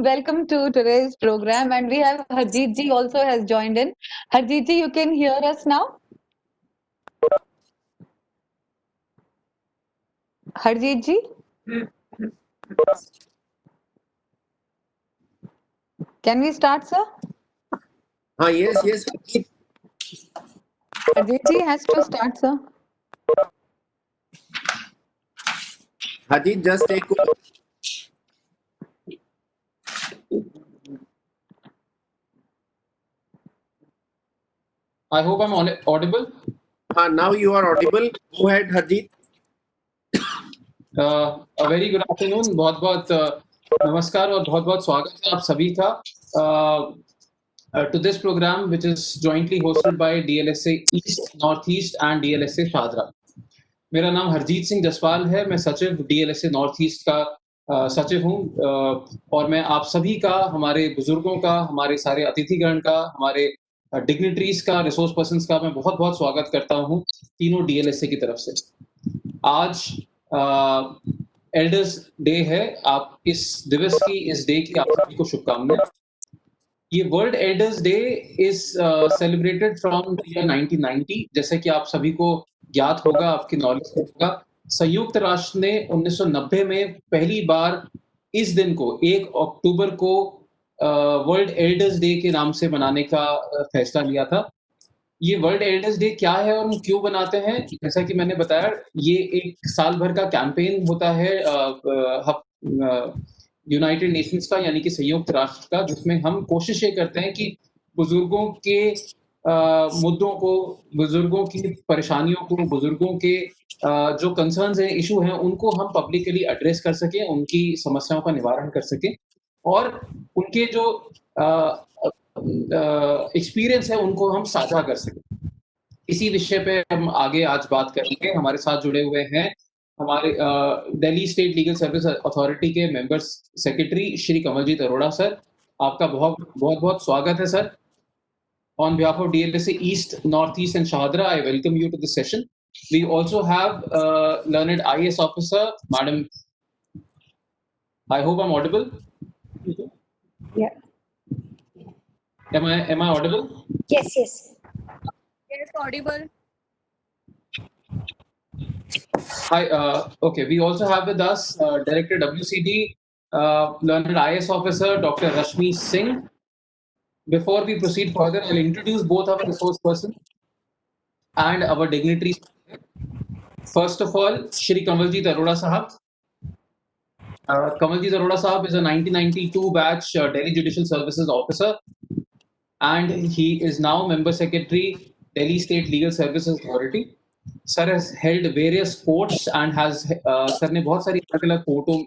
warm welcome to today's program, and we have Harjeet ji also has joined in. Harjeet ji, you can hear us now? Harjeet ji? Can we start, sir? Yes. Harjeet ji has to start, sir. Harjeet, just take. I hope I'm audible. Now you are audible. Go ahead, Harjeet. A very good afternoon. बहुत नमस्कार और बहुत स्वागत है आप सभी का to this program which is jointly hosted by DLSA East, Northeast and DLSA Shahdara. मेरा नाम हरजीत सिंह जसवाल है. मैं सचिव DLSA नॉर्थ-ईस्ट का सचिव हूँ और मैं आप सभी का, हमारे बुजुर्गों का, हमारे सारे अतिथिगण का, हमारे डिग्निटरीज का, रिसोर्स पर्सन्स का मैं बहुत स्वागत करता हूँ तीनों DLSA की तरफ से. आज एल्डर्स डे है. आप इस दिवस की, इस डे की आप सभी को शुभकामनाएं. ये world elders day is celebrated from the year 1990. जैसे कि आप सभी को ज्ञात होगा, आपकी नॉलेज होगा, संयुक्त राष्ट्र ने 1990 में पहली बार इस दिन को 1 अक्टूबर को वर्ल्ड एल्डर्स डे के नाम से मनाने का फैसला लिया था. ये वर्ल्ड एल्डर्स डे क्या है और हम क्यों बनाते हैं? जैसा कि मैंने बताया, ये एक साल भर का कैंपेन होता है यूनाइटेड नेशंस का, यानी कि संयुक्त राष्ट्र का, जिसमें हम कोशिश ये करते हैं कि बुजुर्गों के मुद्दों को, बुजुर्गों की परेशानियों को, बुजुर्गों के जो कंसर्न्स हैं, इशू हैं, उनको हम पब्लिकली एड्रेस कर सकें, उनकी समस्याओं का निवारण कर सकें और उनके जो एक्सपीरियंस है उनको हम साझा कर सकें. इसी विषय पे हम आगे आज बात करेंगे. हमारे साथ जुड़े हुए हैं हमारे Delhi state legal service authority के members secretary Shri Kamaljeet Arora sir. आपका बहुत स्वागत है sir. On behalf of DLSA East, Northeast and Shahadra, I welcome you to this session. We also have learned IAS officer, Madam. I hope I'm audible. Yeah. Am I audible? Yes. Yes, audible. Hi. Okay. We also have with us Director WCD, learned IAS officer, Dr. Rashmi Singh. Before we proceed further, I'll introduce both our resource persons and our dignitaries. First of all, Shri Kamaljeet Arora Sahab. Kamaljeet Arora Sahab is a 1992 batch Delhi Judicial Services officer, and he is now Member Secretary, Delhi State Legal Services Authority. Sir has held various courts and has sir ने बहुत सारी अलग-अलग कोर्टों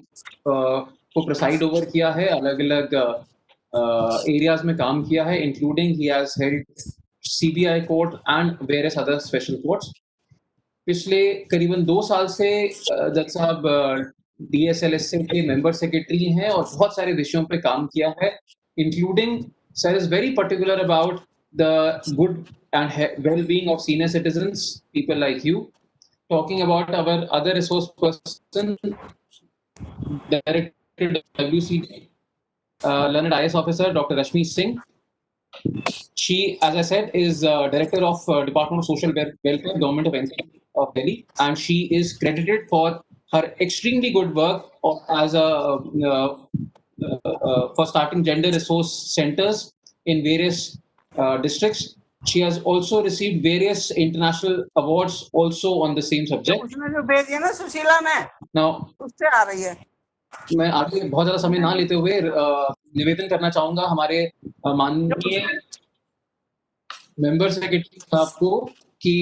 को preside over किया है, अलग-अलग areas में काम किया है, including he has held CBI court and various other special courts. पिछले करीबन 2 साल से जज साहब DSLSA के मेंबर सेक्रेटरी हैं और बहुत सारे विषयों पे काम किया है, including sir is very particular about the good and well-being of senior citizens, people like you. Talking about our other resource person, Director WCD, learned IAS officer, Dr. Rashmi Singh. She, as I said, is Director of Department of Social Welfare, Government of NCR of Delhi, and she is credited for her extremely good work as for starting gender resource centers in various districts. She has also received various international awards also on the same subject. उसने जो भेज दिया ना सुशीला ने, Now, उससे आ रही है. मैं आगे बहुत ज्यादा समय ना लेते हुए निवेदन करना चाहूंगा हमारे माननीय मेंबर सेक्रेटरी साहब को कि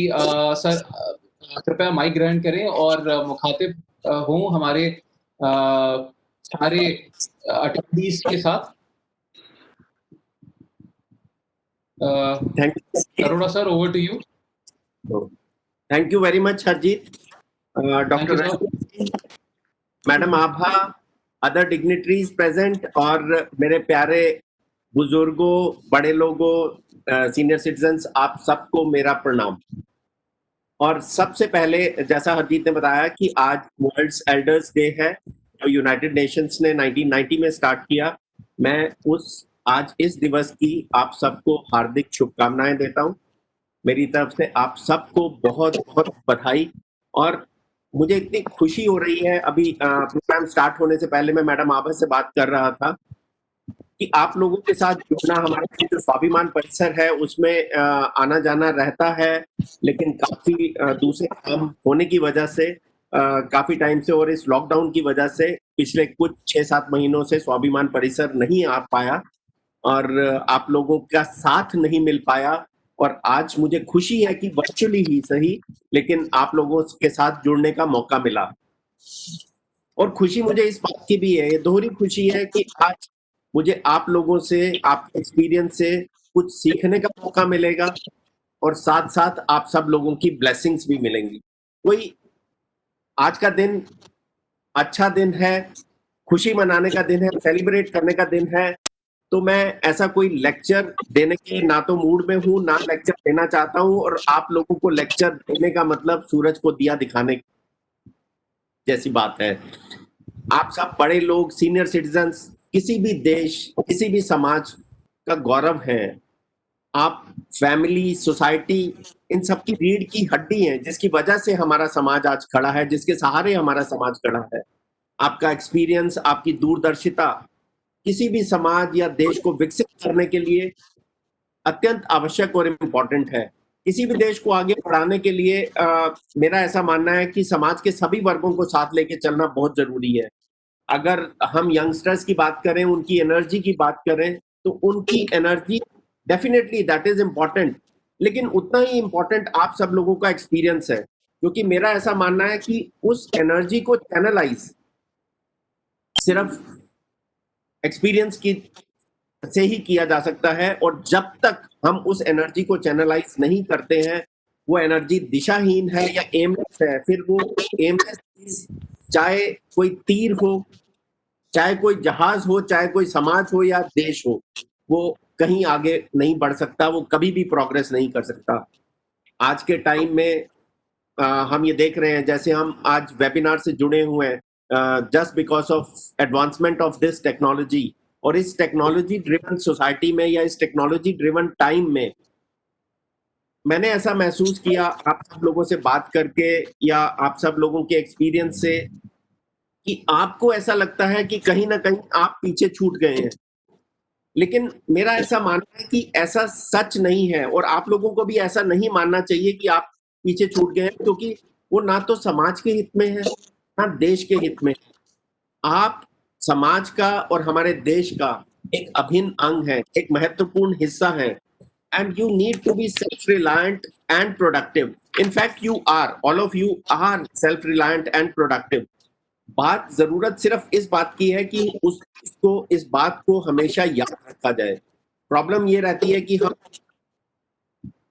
सर कृपया माइक ग्रहण करें और मुखातिब हों हमारे सारे अटेंडीज के साथ. Thank you. Arora sir, over to you. Thank you very much, Harjeet. Dr. Rashmi, Madam Abha, other dignitaries present और मेरे प्यारे बुजुर्गों, बड़े लोगों, सीनियर सिटीजन्स, आप सबको मेरा प्रणाम. और सबसे पहले जैसा हरजीत ने बताया कि आज वर्ल्ड एल्डर्स डे है, जो यूनाइटेड नेशंस ने 1990 में स्टार्ट किया मैं आज इस दिवस की आप सबको हार्दिक शुभकामनाएं देता हूं। मेरी तरफ से आप सबको बहुत बहुत बधाई। और मुझे इतनी खुशी हो रही है, अभी प्रोग्राम स्टार्ट होने से पहले मैं मैडम आभा से बात कर रहा था कि आप लोगों के साथ जुड़ना, हमारा जो स्वाभिमान परिसर है उसमें आना जाना रहता है, लेकिन काफी दूसरे काम होने की वजह से काफी टाइम से और इस लॉकडाउन की वजह से पिछले कुछ 6-7 महीनों से स्वाभिमान परिसर नहीं आ पाया और आप लोगों का साथ नहीं मिल पाया। और आज मुझे खुशी है कि वर्चुअली ही सही, लेकिन आप लोगों के साथ जुड़ने का मौका मिला। और खुशी मुझे इस बात की भी है, ये दोहरी खुशी है कि आज मुझे आप लोगों से, आपके एक्सपीरियंस से कुछ सीखने का मौका मिलेगा और साथ साथ आप सब लोगों की ब्लेसिंग्स भी मिलेंगी। कोई आज का दिन अच्छा दिन है, खुशी मनाने का दिन है, सेलिब्रेट करने का दिन है, तो मैं ऐसा कोई लेक्चर देने के ना तो मूड में हूं, ना लेक्चर देना चाहता हूं। और आप लोगों को लेक्चर देने का मतलब सूरज को दिया दिखाने जैसी बात है। आप सब बड़े लोग, सीनियर सिटीजन्स, किसी भी देश, किसी भी समाज का गौरव हैं। आप फैमिली, सोसाइटी, इन सब की रीढ़ की हड्डी हैं, जिसकी वजह से हमारा समाज आज खड़ा है, जिसके सहारे हमारा समाज खड़ा है। आपका एक्सपीरियंस, आपकी दूरदर्शिता किसी भी समाज या देश को विकसित करने के लिए अत्यंत आवश्यक और इम्पोर्टेंट है। किसी भी देश को आगे बढ़ाने के लिए मेरा ऐसा मानना है कि समाज के सभी वर्गों को साथ लेके चलना बहुत जरूरी है। अगर हम यंगस्टर्स की बात करें, उनकी एनर्जी की बात करें, तो उनकी energy definitely that is important, लेकिन उतना ही इम्पोर्टेंट आप सब लोगों का एक्सपीरियंस है। क्योंकि मेरा ऐसा मानना है कि उस एनर्जी को चैनलाइज सिर्फ एक्सपीरियंस की से ही किया जा सकता है। और जब तक हम उस एनर्जी को चैनलाइज नहीं करते हैं, वो एनर्जी दिशाहीन है या एमलेस है। फिर वो एमलेस चीज, चाहे कोई तीर हो, चाहे कोई जहाज हो, चाहे कोई समाज हो या देश हो, वो कहीं आगे नहीं बढ़ सकता, वो कभी भी प्रोग्रेस नहीं कर सकता। आज के टाइम में हम ये देख रहे हैं, जैसे हम आज वेबिनार से जुड़े हुए हैं, just because of advancement of this technology. और इस टेक्नोलॉजी ड्रिवन सोसाइटी में या इस टेक्नोलॉजी ड्रिवन टाइम में मैंने ऐसा महसूस किया आप सब लोगों से बात करके या आप सब लोगों के एक्सपीरियंस से, कि आपको ऐसा लगता है कि कहीं ना कहीं आप पीछे छूट गए हैं। लेकिन मेरा ऐसा मानना है कि ऐसा सच नहीं है, और आप लोगों को भी ऐसा नहीं मानना चाहिए कि आप पीछे छूट गए हैं, क्योंकि वो ना तो समाज के हित में है, ना देश के हित में। आप समाज का और हमारे देश का एक अभिन्न अंग है, एक महत्वपूर्ण हिस्सा है। And you need to be self reliant and productive. In fact you are, all of you are self reliant and productive. जरूरत सिर्फ इस बात की है कि इस बात को हमेशा याद रखा जाए। प्रॉब्लम ये रहती है कि हम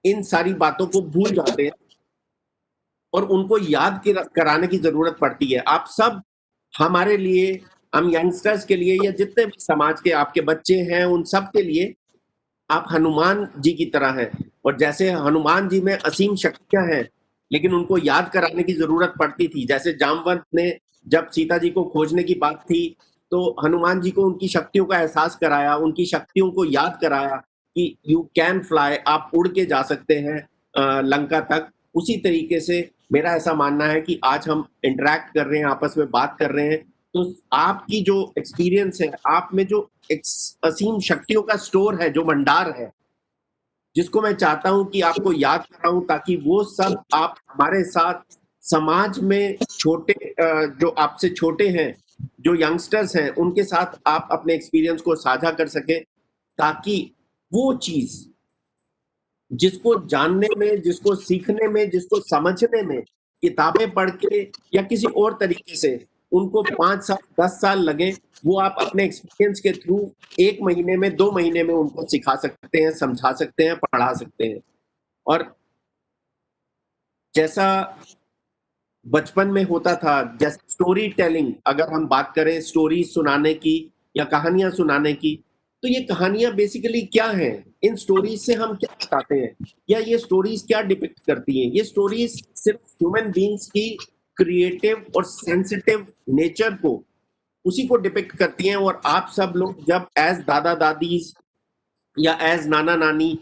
इन सारी बातों को भूल जाते हैं और उनको याद कराने की जरूरत पड़ती है। आप सब हमारे लिए, हम यंगस्टर्स के लिए, या जितने भी समाज के आपके बच्चे हैं, उन सब के लिए आप हनुमान जी की तरह हैं। और जैसे हनुमान जी में असीम शक्तियां हैं, लेकिन उनको याद कराने की जरूरत पड़ती थी। जैसे जामवंत ने जब सीता जी को खोजने की बात थी, तो हनुमान जी को उनकी शक्तियों का एहसास कराया, उनकी शक्तियों को याद कराया कि यू कैन फ्लाई, आप उड़ के जा सकते हैं लंका तक। उसी तरीके से मेरा ऐसा मानना है कि आज हम इंटरेक्ट कर रहे हैं, आपस में बात कर रहे हैं, तो आपकी जो एक्सपीरियंस है, आप में जो असीम शक्तियों का स्टोर है, जो भंडार है, जिसको मैं चाहता हूं कि आपको याद कराऊं, ताकि वो सब आप हमारे साथ समाज में छोटे, जो आपसे छोटे हैं, जो यंगस्टर्स हैं, उनके साथ आप अपने एक्सपीरियंस को साझा कर सके, ताकि वो चीज जिसको जानने में, जिसको सीखने में, जिसको समझने में किताबें पढ़ के या किसी और तरीके से उनको 5 साल 10 साल लगे, वो आप अपने एक्सपीरियंस के थ्रू 1 महीने में, 2 महीने में उनको सिखा सकते हैं, समझा सकते हैं, पढ़ा सकते हैं। और जैसा बचपन में होता था, जैसे स्टोरी टेलिंग, अगर हम बात करें स्टोरी सुनाने की या कहानियां सुनाने की, तो ये कहानियां बेसिकली क्या हैं? इन स्टोरीज से हम क्या बताते हैं, या ये स्टोरीज क्या डिपिक्ट करती हैं? ये स्टोरीज सिर्फ ह्यूमन बीइंग्स की क्रिएटिव और सेंसिटिव नेचर को उसी को डिपिक्ट करती हैं। और आप सब लोग जब एज दादा दादीज या एज नाना नानी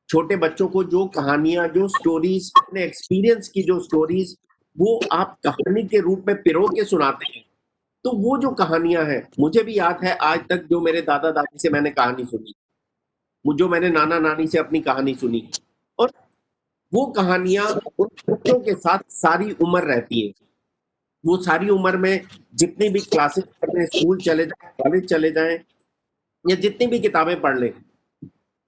छोटे बच्चों को जो कहानियां, जो स्टोरीज, अपने एक्सपीरियंस की जो स्टोरीज वो आप कहानी के रूप में पिरो के सुनाते हैं, तो वो जो कहानियां हैं, मुझे भी याद है आज तक जो मेरे दादा दादी से मैंने कहानी सुनी, जो मैंने नाना नानी से अपनी कहानी सुनी, और वो कहानियां उन बच्चों के साथ सारी उम्र रहती है। वो सारी उम्र में जितनी भी क्लासेस पढ़ने, स्कूल चले जाएं, कॉलेज चले जाएं, या जितनी भी किताबें पढ़ लें,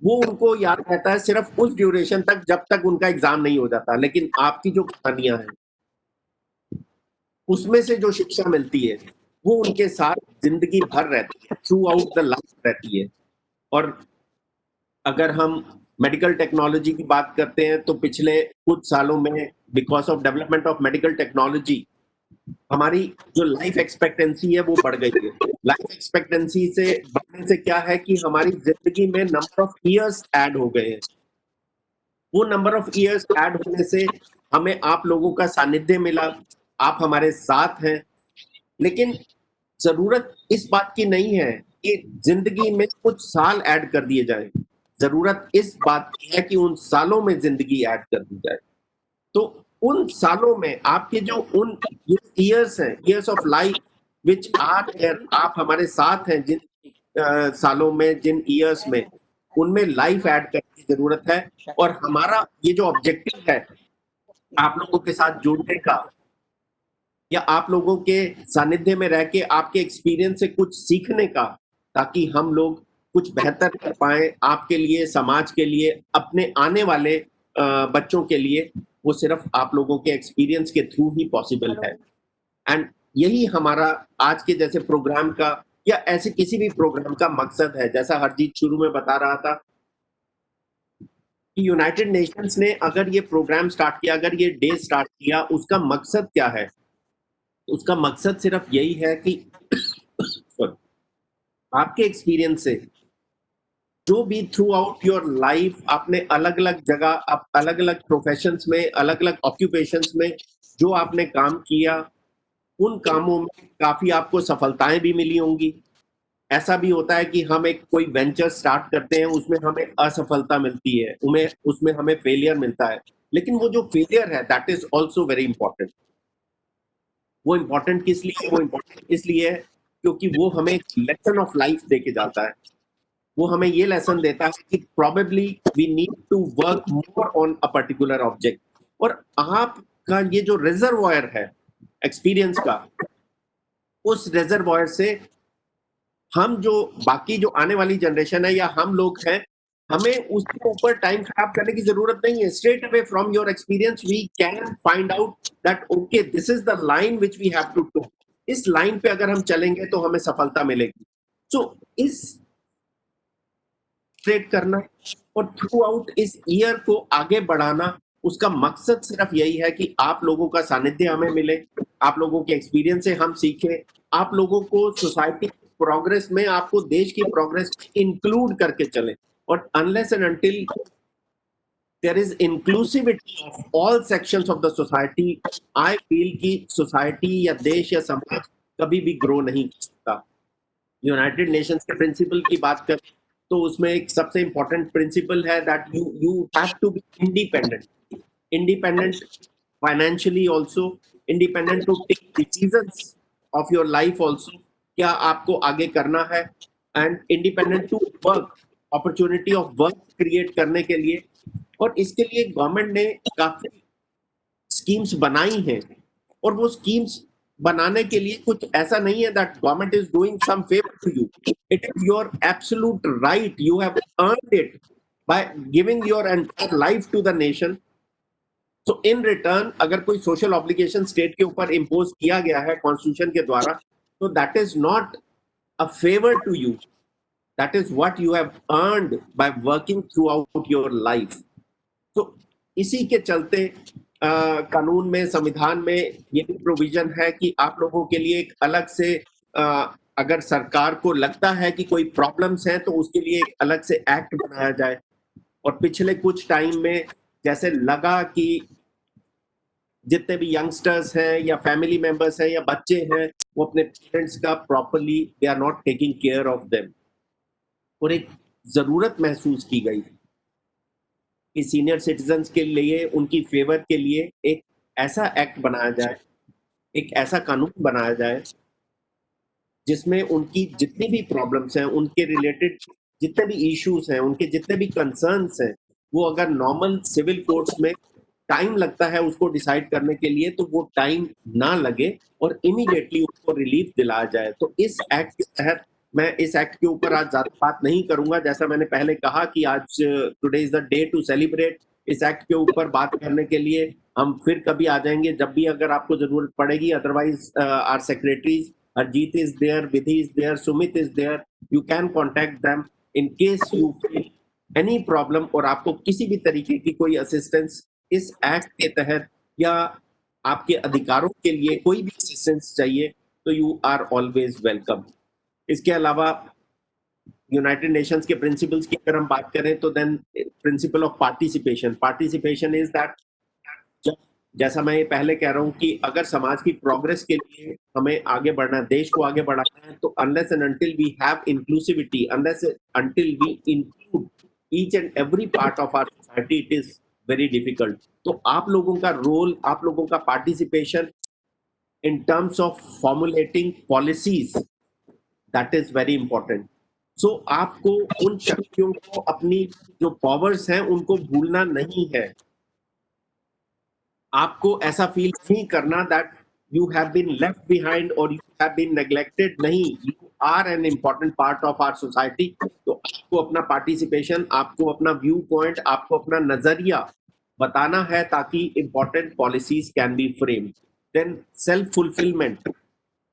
वो उनको याद रहता है सिर्फ उस ड्यूरेशन तक जब तक उनका एग्जाम नहीं हो जाता। लेकिन आपकी जो कहानियां हैं, उसमें से जो शिक्षा मिलती है वो उनके साथ जिंदगी भर रहती है, थ्रू आउट द लाइफ रहती है। और अगर हम मेडिकल टेक्नोलॉजी की बात करते हैं तो पिछले कुछ सालों में because of development of medical technology हमारी जो लाइफ एक्सपेक्टेंसी है वो बढ़ गई है। लाइफ एक्सपेक्टेंसी से बढ़ने से क्या है कि हमारी जिंदगी में नंबर ऑफ ईयर्स ऐड हो गए हैं। वो नंबर ऑफ ईयर्स ऐड होने से हमें आप लोगों का सानिध्य मिला, आप हमारे साथ हैं, लेकिन जरूरत इस बात की नहीं है कि जिंदगी में कुछ साल ऐड कर दिए जाएं। जरूरत इस बात की है कि उन सालों में जिंदगी ऐड कर दी जाए। तो उन सालों में आपके जो उन ईयर्स हैं, years of life which are here, आप हमारे साथ हैं, जिन सालों में, जिन ईयर्स में, उनमें लाइफ ऐड करने की जरूरत है। और हमारा ये जो ऑब्जेक्टिव है आप लोगों के साथ जुड़ने का, या आप लोगों के सानिध्य में रह के आपके एक्सपीरियंस से कुछ सीखने का, ताकि हम लोग कुछ बेहतर कर पाए आपके लिए, समाज के लिए, अपने आने वाले बच्चों के लिए, वो सिर्फ आप लोगों के एक्सपीरियंस के थ्रू ही पॉसिबल है। एंड यही हमारा आज के जैसे प्रोग्राम का या ऐसे किसी भी प्रोग्राम का मकसद है। जैसा हरजीत शुरू में बता रहा था कि यूनाइटेड नेशंस ने अगर ये प्रोग्राम स्टार्ट किया, अगर ये डे स्टार्ट किया, उसका मकसद क्या है? उसका मकसद सिर्फ यही है कि आपके एक्सपीरियंस से जो भी थ्रू आउट योर लाइफ आपने अलग अलग जगह, आप अलग अलग प्रोफेशंस में, अलग अलग ऑक्यूपेशंस में जो आपने काम किया, उन कामों में काफी आपको सफलताएं भी मिली होंगी। ऐसा भी होता है कि हम एक कोई वेंचर स्टार्ट करते हैं, उसमें हमें असफलता मिलती है, उसमें हमें फेलियर मिलता है, लेकिन वो जो फेलियर है that is also very important. वो इंपॉर्टेंट किस लिए? वो इंपॉर्टेंट इसलिए है क्योंकि वो हमें लेसन ऑफ लाइफ दे के जाता है। वो हमें ये लेसन देता है कि probably we need to work more on a particular object. और आपका ये जो रिजर्वॉयर है एक्सपीरियंस का, उस रिजर्वॉयर से हम जो बाकी जो आने वाली जनरेशन है या हम लोग हैं, हमें उसके ऊपर टाइम खराब करने की जरूरत नहीं है। Straight away from your experience we can find out that okay this is the line which we have to to, इस लाइन पे अगर हम चलेंगे तो हमें सफलता मिलेगी। सो इस ट्रेड करना और थ्रू आउट इस ईयर को आगे बढ़ाना, उसका मकसद सिर्फ यही है कि आप लोगों का सानिध्य हमें मिले, आप लोगों के एक्सपीरियंस से हम सीखें, आप लोगों को सोसाइटी प्रोग्रेस में, आपको देश की प्रोग्रेस में इंक्लूड करके चले। और unless and until there is inclusivity of all sections of the society, I feel कि सोसाइटी या देश या समाज कभी भी ग्रो नहीं कर सकता। यूनाइटेड नेशंस के प्रिंसिपल की बात करें तो उसमें एक सबसे इंपॉर्टेंट प्रिंसिपल है that you have to be independent financially also, independent to take decisions of your life also, क्या आपको आगे करना है, and independent to work, opportunity of work create करने के लिए। और इसके लिए गवर्नमेंट ने काफी स्कीम्स बनाई हैं, और वो स्कीम्स बनाने के लिए कुछ ऐसा नहीं है that government is doing some favour to you, it is your absolute right, you have earned it by giving your entire life to the nation. So in return अगर कोई सोशल ऑब्लिगेशन स्टेट के ऊपर impose किया गया है constitution के द्वारा, तो that is not a favour to you, that is what you have earned by working throughout your life. तो इसी के चलते कानून में, संविधान में ये भी प्रोविजन है कि आप लोगों के लिए एक अलग से, अगर सरकार को लगता है कि कोई प्रॉब्लम्स हैं तो उसके लिए एक अलग से एक्ट बनाया जाए। और पिछले कुछ टाइम में जैसे लगा कि जितने भी यंगस्टर्स हैं या फैमिली मेंबर्स हैं या बच्चे हैं, वो अपने पेरेंट्स का properly they are not taking care of them. और एक जरूरत महसूस की गई कि सीनियर सिटीजन्स के लिए, उनकी फेवर के लिए एक ऐसा एक्ट बनाया जाए, एक ऐसा कानून बनाया जाए जिसमें उनकी जितनी भी प्रॉब्लम्स हैं, उनके रिलेटेड जितने भी इश्यूज हैं, उनके जितने भी कंसर्न्स हैं, वो अगर नॉर्मल सिविल कोर्ट्स में टाइम लगता है उसको डिसाइड करने के लिए, तो वो टाइम ना लगे और इमीडिएटली उसको रिलीफ दिलाया जाए। तो इस एक्ट के तहत, मैं इस एक्ट के ऊपर आज ज्यादा बात नहीं करूंगा, जैसा मैंने पहले कहा कि आज today is the day to celebrate. इस एक्ट के ऊपर बात करने के लिए हम फिर कभी आ जाएंगे जब भी अगर आपको जरूरत पड़ेगी। Otherwise our secretaries Harjeet is there, Vidhi is there, Sumit is there. You can contact them in case you feel any problem और आपको किसी भी तरीके की कोई असिस्टेंस इस एक्ट के तहत या आपके अधिकारों के लिए कोई भी असिस्टेंस चाहिए, तो यू आर ऑलवेज वेलकम। इसके अलावा यूनाइटेड नेशंस के प्रिंसिपल्स की अगर हम बात करें तो then principle of participation is that, जैसा मैं ये पहले कह रहा हूं कि अगर समाज की प्रोग्रेस के लिए हमें आगे बढ़ना है, देश को आगे बढ़ाना है, तो unless and until we have inclusivity, unless until we include each and every part of our society, it is very difficult. तो आप लोगों का रोल, आप लोगों का participation in terms of formulating policies, that is very important. So आपको उन शक्तियों को, अपनी जो पावर्स हैं, उनको भूलना नहीं है। आपको ऐसा फील नहीं करना that you have been left behind और यू हैव बीन नेग्लेक्टेड। नहीं, you are an important part of our society. तो आपको अपना पार्टिसिपेशन, आपको अपना व्यू पॉइंट, आपको अपना नजरिया बताना है ताकि important policies can be frame. Then self fulfilment,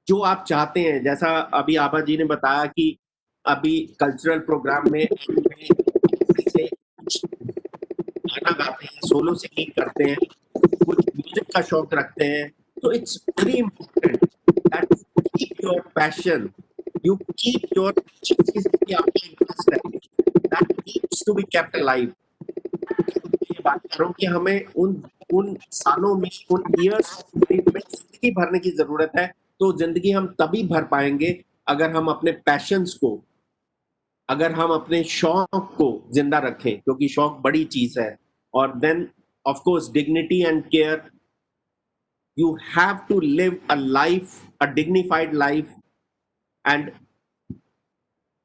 जो आप चाहते हैं, जैसा अभी आभा जी ने बताया कि अभी कल्चरल प्रोग्राम में से गाना गाते हैं, सोलो सिंगिंग करते हैं, कुछ म्यूजिक का शौक रखते हैं, तो it's very important that you keep your passion, you keep your चीज की आपका इंटरेस्ट है, that needs to be kept alive. ये बात कर रहा हूं कि हमें उन सालों में, उन इयर्स में जिंदगी भरने की जरूरत है। तो जिंदगी हम तभी भर पाएंगे अगर हम अपने पैशंस को, अगर हम अपने शौक को जिंदा रखें, क्योंकि शौक बड़ी चीज है। और then of course dignity and care, you have to live a life, a dignified life, and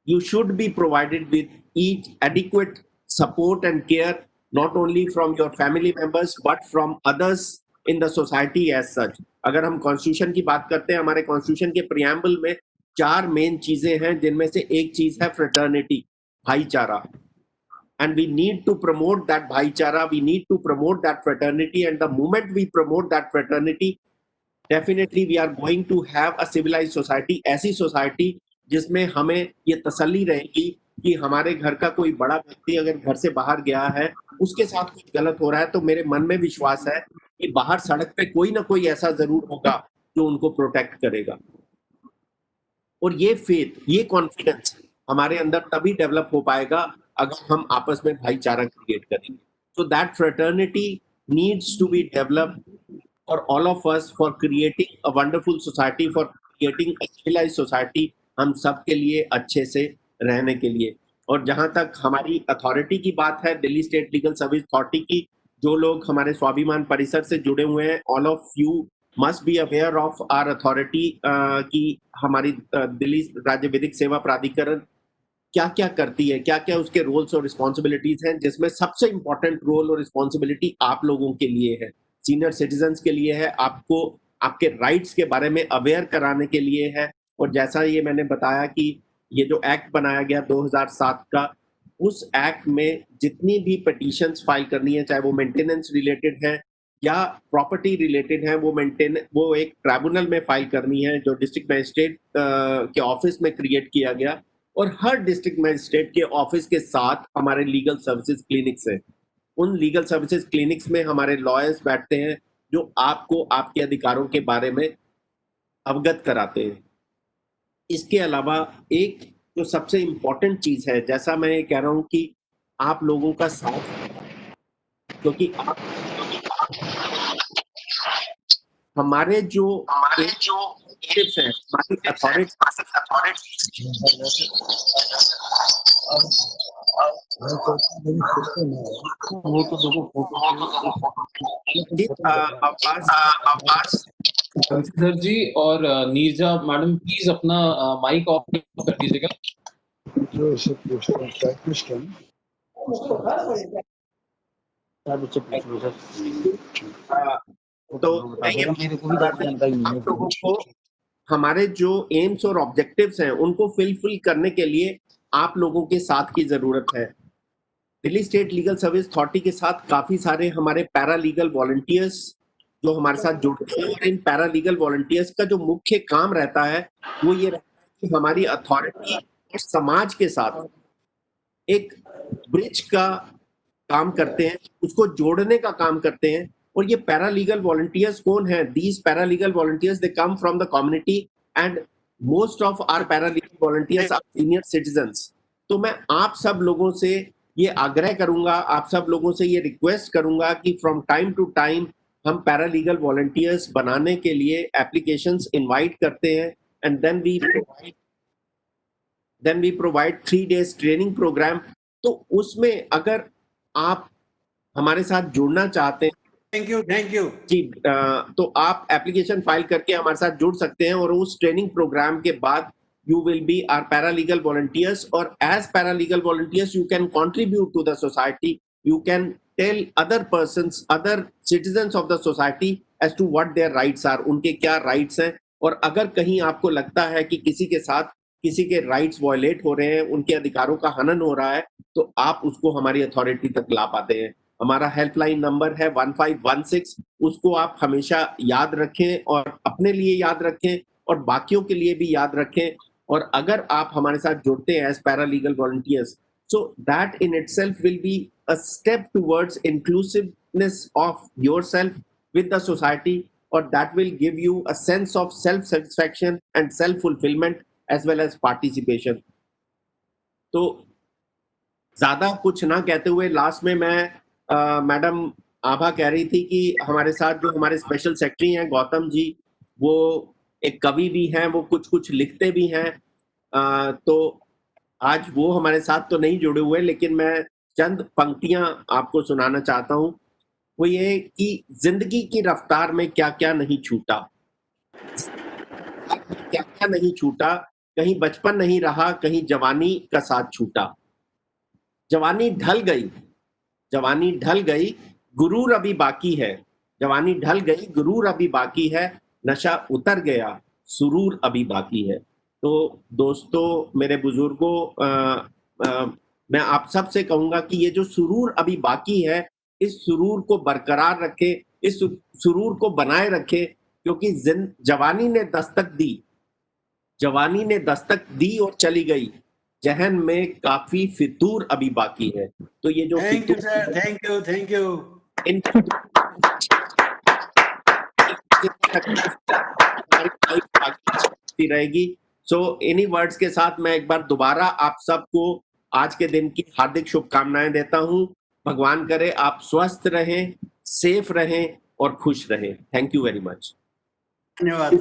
you should be provided with each adequate support and care, not only from your family members but from others in the society as such. अगर हम constitution की बात करते हैं, हमारे constitution के preamble में 4 main चीजें हैं, जिनमें से एक चीज है फ्रेटर्निटी, भाईचारा। And we need to promote that bhaichara, we need to promote that fraternity, and the moment we promote that fraternity, definitely we are going to have a civilized society, ऐसी society जिसमें हमें ये तसल्ली रहेगी कि हमारे घर का कोई बड़ा व्यक्ति अगर घर से बाहर गया है, उसके साथ कुछ गलत हो रहा है, तो मेरे मन में विश्वास है कि बाहर सड़क पे कोई ना कोई ऐसा जरूर होगा जो उनको प्रोटेक्ट करेगा। और ये फेथ, ये कॉन्फिडेंस हमारे अंदर तभी डेवलप हो पाएगा अगर हम आपस में भाईचारा क्रिएट करेंगे। So that fraternity needs to be developed for all of us, for creating a wonderful society, for creating a civilized society, हम सब के लिए अच्छे से रहने के लिए। और जहां तक हमारी अथॉरिटी की बात है, Delhi state legal service authority की, जो लोग हमारे स्वाभिमान परिसर से जुड़े हुए हैं, all of you must be aware of our authority कि हमारी दिल्ली राज्य विधिक सेवा प्राधिकरण क्या क्या करती है, क्या क्या उसके रोल्स और रिस्पॉन्सिबिलिटीज हैं, जिसमें सबसे इंपॉर्टेंट रोल और रिस्पॉन्सिबिलिटी आप लोगों के लिए है, सीनियर सिटीजन्स के लिए है, आपको आपके राइट्स के बारे में अवेयर कराने के लिए है। और जैसा ये मैंने बताया कि ये जो एक्ट बनाया गया 2007 का, उस एक्ट में जितनी भी पिटीशंस फाइल करनी है, चाहे वो मेंटेनेंस रिलेटेड है या प्रॉपर्टी रिलेटेड है, वो एक ट्राइब्यूनल में फाइल करनी है, जो डिस्ट्रिक्ट मजिस्ट्रेट के ऑफिस में क्रिएट किया गया। और हर डिस्ट्रिक्ट मजिस्ट्रेट के ऑफिस के साथ हमारे लीगल सर्विसेज क्लिनिक्स हैं। उन लीगल सर्विसेज क्लिनिक्स में हमारे लॉयर्स बैठते हैं जो आपको आपके अधिकारों के बारे में अवगत कराते हैं। इसके अलावा एक जो सबसे इम्पोर्टेंट चीज है, जैसा मैं कह रहा हूं कि आप लोगों का साथ, क्योंकि आप हमारे जो tips हैं, हमारी अथॉरिटी आवाज बंशीधर जी और नीरजा मैडम प्लीज अपना माइक ऑफ कर दीजिएगा। जो से पूछता हूँ क्या क्वेश्चन बच्चे पूछ लो सर। तो मैं ये मेरे को भी जानता ही नहीं आप लोगों को हमारे जो एम्स और ऑब्जेक्टिव्स हैं उनको फिल करने के लिए आप लोगों के साथ की जरूरत है। Delhi state legal service authority के साथ काफी सारे हमारे पैरालीगल वॉलंटियर्स जो हमारे साथ जुड़ते हैं, और इन पैरालीगल वॉलंटियर्स का जो मुख्य काम रहता है वो ये रहता है कि हमारी अथॉरिटी और समाज के साथ एक ब्रिज का काम करते हैं, उसको जोड़ने का काम करते हैं। और ये पैरालीगल वॉलंटियर्स कौन है? These paralegal volunteers they come from the community and most of our paralegal volunteers are senior citizens. तो मैं आप सब लोगों से ये आग्रह करूंगा, आप सब लोगों से ये रिक्वेस्ट करूंगा कि फ्रॉम टाइम टू टाइम हम पैरालीगल वॉलंटियर्स बनाने के लिए एप्लीकेशंस इनवाइट करते हैं and then we provide 3 days training programme. तो उसमें अगर आप हमारे साथ जुड़ना चाहते हैं थैंक यू जी, तो आप एप्लीकेशन फाइल करके हमारे साथ जुड़ सकते हैं और उस ट्रेनिंग प्रोग्राम के बाद you will be our paralegal volunteers, or as paralegal volunteers you can contribute to the society. You can tell other persons, other citizens of the society as to what their rights are, उनके क्या rights हैं। और अगर कहीं आपको लगता है कि किसी के साथ किसी के rights violate हो रहे हैं, उनके अधिकारों का हनन हो रहा है, तो आप उसको हमारी अथॉरिटी तक ला पाते हैं। हमारा हेल्पलाइन नंबर है 1516, उसको आप हमेशा याद रखें और अपने लिए याद रखें और बाकियों के लिए भी याद रखें। और अगर आप हमारे साथ जुड़ते हैं as paralegal volunteers, so that in itself will be a step towards inclusiveness of yourself with the society, और that will give you a sense of self satisfaction and self fulfilment as well as participation. तो ज्यादा कुछ ना कहते हुए last में मैं madam आभा कह रही थी कि हमारे साथ जो हमारे स्पेशल सेक्रेटरी हैं गौतम जी, वो एक कवि भी हैं, वो कुछ लिखते भी हैं। तो आज वो हमारे साथ तो नहीं जुड़े हुए, लेकिन मैं चंद पंक्तियां आपको सुनाना चाहता हूं। वो ये कि जिंदगी की रफ्तार में क्या क्या नहीं छूटा, क्या क्या नहीं छूटा, कहीं बचपन नहीं रहा, कहीं जवानी का साथ छूटा। जवानी ढल गई, गुरूर अभी बाकी है। जवानी ढल गई, गुरूर अभी बाकी है, नशा उतर गया, सुरूर अभी बाकी है। तो दोस्तों, मेरे बुजुर्गों, मैं आप सब से कहूंगा कि ये जो सुरूर अभी बाकी है, इस सुरूर को बरकरार रखे, इस सुरूर को बनाए रखे, क्योंकि जवानी ने दस्तक दी और चली गई, जहन में काफी फितूर अभी बाकी है। तो ये जो थैंक यू इन रहेगी। सो इन्हीं वर्ड्स के साथ मैं एक बार दोबारा आप सबको आज के दिन की हार्दिक शुभकामनाएं देता हूं। भगवान करे आप स्वस्थ रहें, सेफ रहें और खुश रहें। Thank you very much. धन्यवाद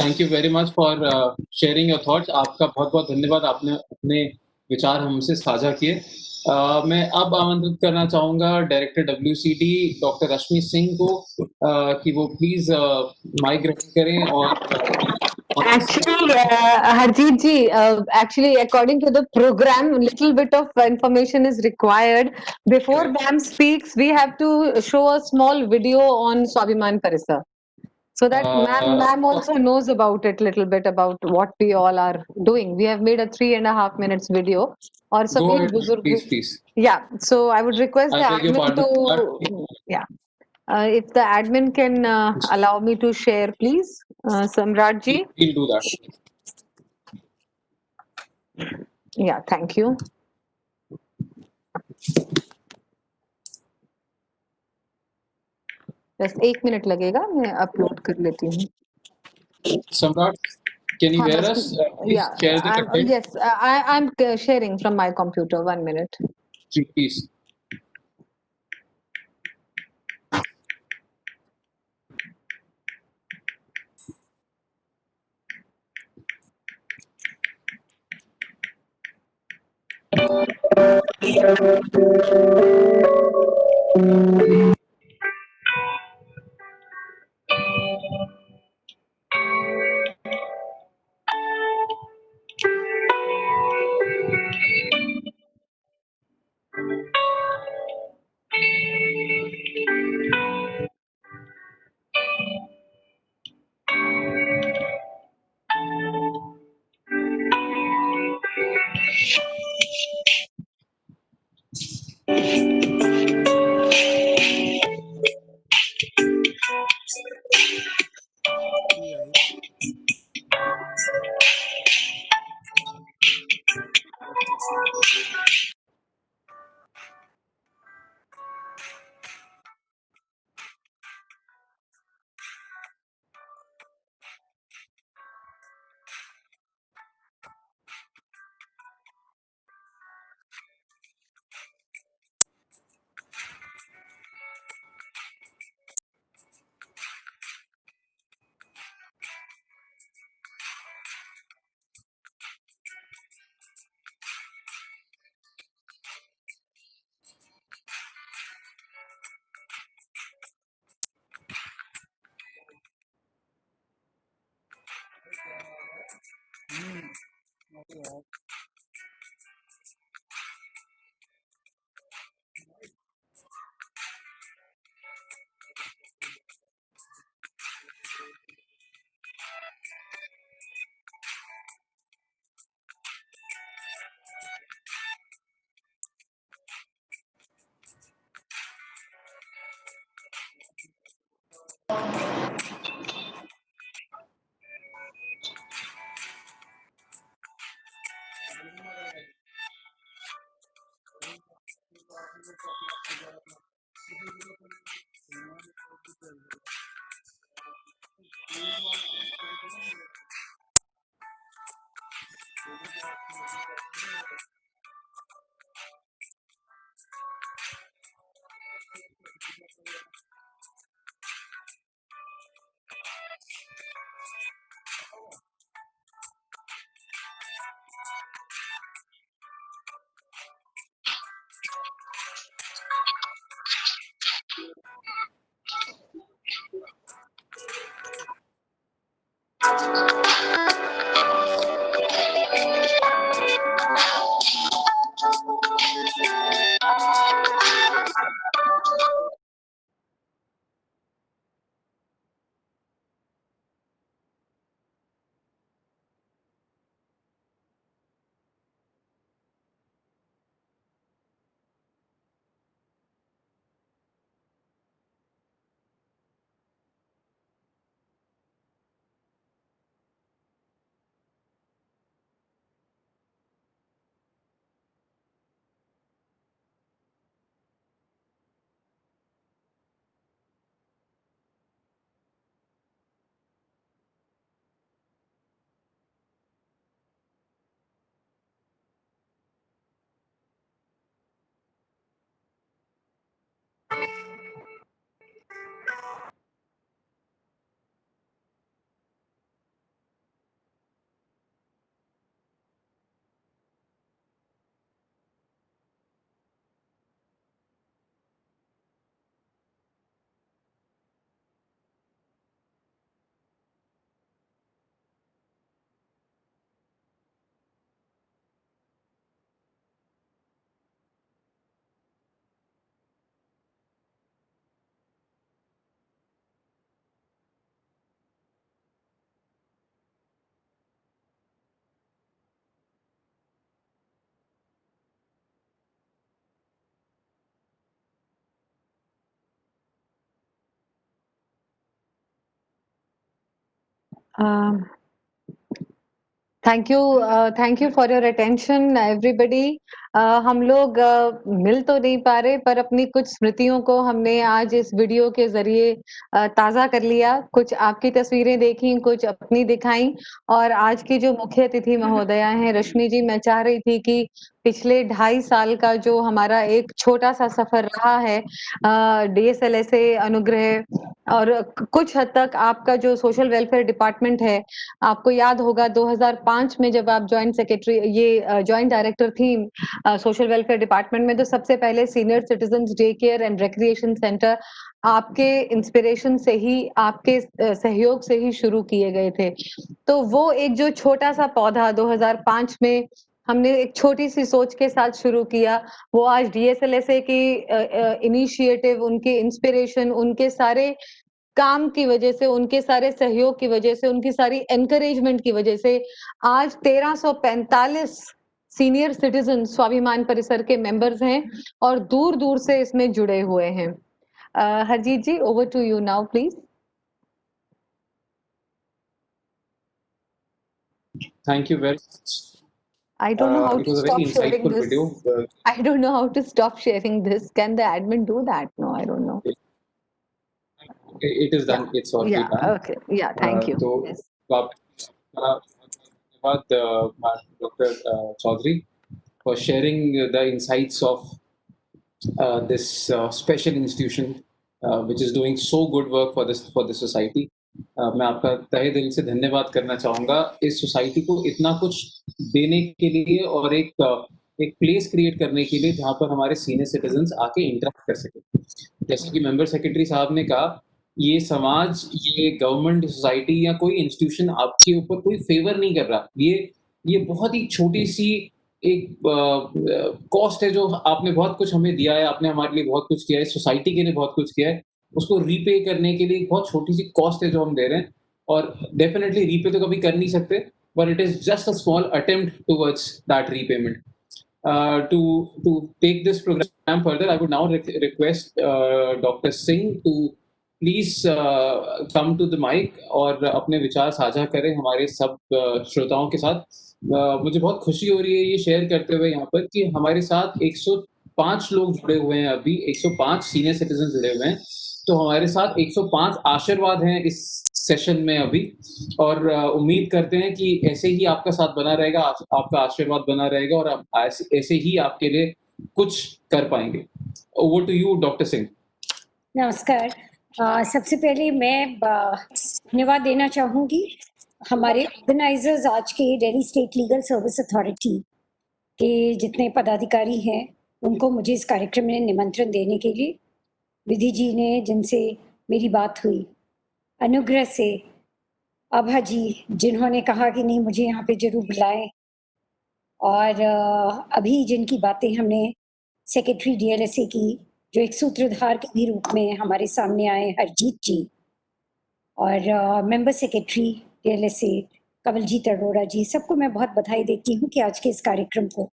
thank you very much for sharing your thoughts. आपका बहुत बहुत धन्यवाद, आपने अपने विचार हमसे साझा किए। मैं अब आमंत्रित करना चाहूंगा director WCD doctor Rashmi Singh को कि वो प्लीज माइक ग्रहण करें। और Actually, Harjeet ji, actually, according to the program, little bit of information is required. Before ma'am speaks, we have to show a small video on Swabiman Parisar. So that ma'am also knows about it, little bit about what we all are doing. We have made a 3.5 minutes video. Or go ahead, Buzurg, please. Yeah, so I would request the I beg your admin pardon. yeah. If the admin can allow me to share, please, Samrat ji. We'll do that. Yeah, thank you. बस 1 minute लगेगा, मैं upload कर लेती हूँ। Samrat, can you hear us? Please share the content. Yes, I'm sharing from my computer. 1 minute. Please. Um, thank you for your attention, everybody. हम लोग मिल तो नहीं पा रहे, पर अपनी कुछ स्मृतियों को हमने आज इस वीडियो के ज़रिए ताज़ा कर लिया। कुछ आपकी तस्वीरें देखी, कुछ अपनी दिखाई, और आज की जो मुख्य अतिथि महोदया हैं रश्मि जी, मैं चाह रही थी कि पिछले 2.5 साल का जो हमारा एक छोटा-सा सफ़र रहा है डीएसएलएसए अनुग्रह, और कुछ हद तक आपका जो सोशल वेलफेयर डिपार्टमेंट है, आपको याद होगा 2005 में जब आप जॉइंट सेक्रेटरी जॉइंट डायरेक्टर थी सोशल वेलफेयर डिपार्टमेंट में, तो सबसे पहले senior citizens day care and recreation centre आपके इंस्पिरेशन से ही, आपके सहयोग से ही शुरू किए गए थे। तो वो एक जो छोटा-सा पौधा 2005 में हमने एक छोटी-सी सोच के साथ शुरू किया, वो आज डीएसएलएसए की इनिशिएटिव, उनके इंस्पिरेशन, उनके सारे काम की वजह से, उनके सारे सहयोग की वजह से, उनकी सारी एनकरेजमेंट की वजह से आज 1345 सीनियर सिटीजन स्वाभिमान परिसर के मेंबर्स हैं और दूर-दूर से इसमें जुड़े हुए हैं। Harjeet ji, over to you now please. Thank you very much. I don't know how It to was a very stop sharing insightful this. video. I don't know how to stop sharing this. Can the admin do that? No, I don't know. It is done. It's already Yeah. done. Okay. Yeah. Thank you. तो Yes. आपका धन्यवाद Dr. Chaudhary for sharing the insights of this special institution which is doing so good work for this society. मैं आपका तहे दिल से धन्यवाद करना चाहूँगा इस सोसाइटी को इतना कुछ देने के लिए और एक प्लेस क्रिएट करने के लिए जहाँ पर हमारे सीनियर सिटीजन्स आके इंटरेक्ट कर सके। जैसे कि मेंबर सेक्रेटरी साहब ने कहा, ये समाज, ये गवर्नमेंट, सोसाइटी या कोई इंस्टीट्यूशन आपके ऊपर कोई फेवर नहीं कर रहा। ये बहुत ही छोटी-सी एक कॉस्ट है जो आपने बहुत कुछ हमें दिया है, आपने हमारे लिए बहुत कुछ किया है, सोसाइटी के लिए बहुत कुछ किया है। उसको रीपे करने के लिए एक बहुत छोटी-सी कॉस्ट है जो हम दे रहे हैं और डेफिनिटली रीपे तो कभी कर नहीं सकते, but it is just a small attempt towards that repayment. To take this program further, I would now request Dr. Singh to please come to the mic और अपने विचार साझा करें हमारे सब श्रोताओं के साथ। मुझे बहुत खुशी हो रही है ये शेयर करते हुए यहाँ पर कि हमारे साथ 105 लोग जुड़े हुए हैं अभी, 105 सीनियर सिटीजन जुड़े हुए हैं। तो हमारे साथ 105 आशीर्वाद हैं इस सेशन में अभी और उम्मीद करते हैं कि ऐसे ही आपका साथ बना रहेगा, आपका आशीर्वाद बना रहेगा और आप ऐसे ही आपके लिए कुछ कर पाएंगे। Over to you doctor Singh. नमस्कार। सबसे पहले मैं धन्यवाद देना चाहूँगी हमारे ऑर्गेनाइजर्स, आज के Delhi state legal service authority के जितने पदाधिकारी हैं, उनको मुझे इस कार्यक्रम में निमंत्रण देने के लिए, विधि जी ने जिनसे मेरी बात हुई, अनुग्रह से आभा जी जिन्होंने कहा कि नहीं मुझे यहाँ पे जरूर बुलाएं, और अभी जिनकी बातें हमने सेक्रेटरी डीएलएसए की जो एक सूत्रधार के भी रूप में हमारे सामने आए, हरजीत जी, और member secretary DLSA Kawaljeet Arora ji, सबको मैं बहुत बधाई देती हूँ कि आज के इस कार्यक्रम को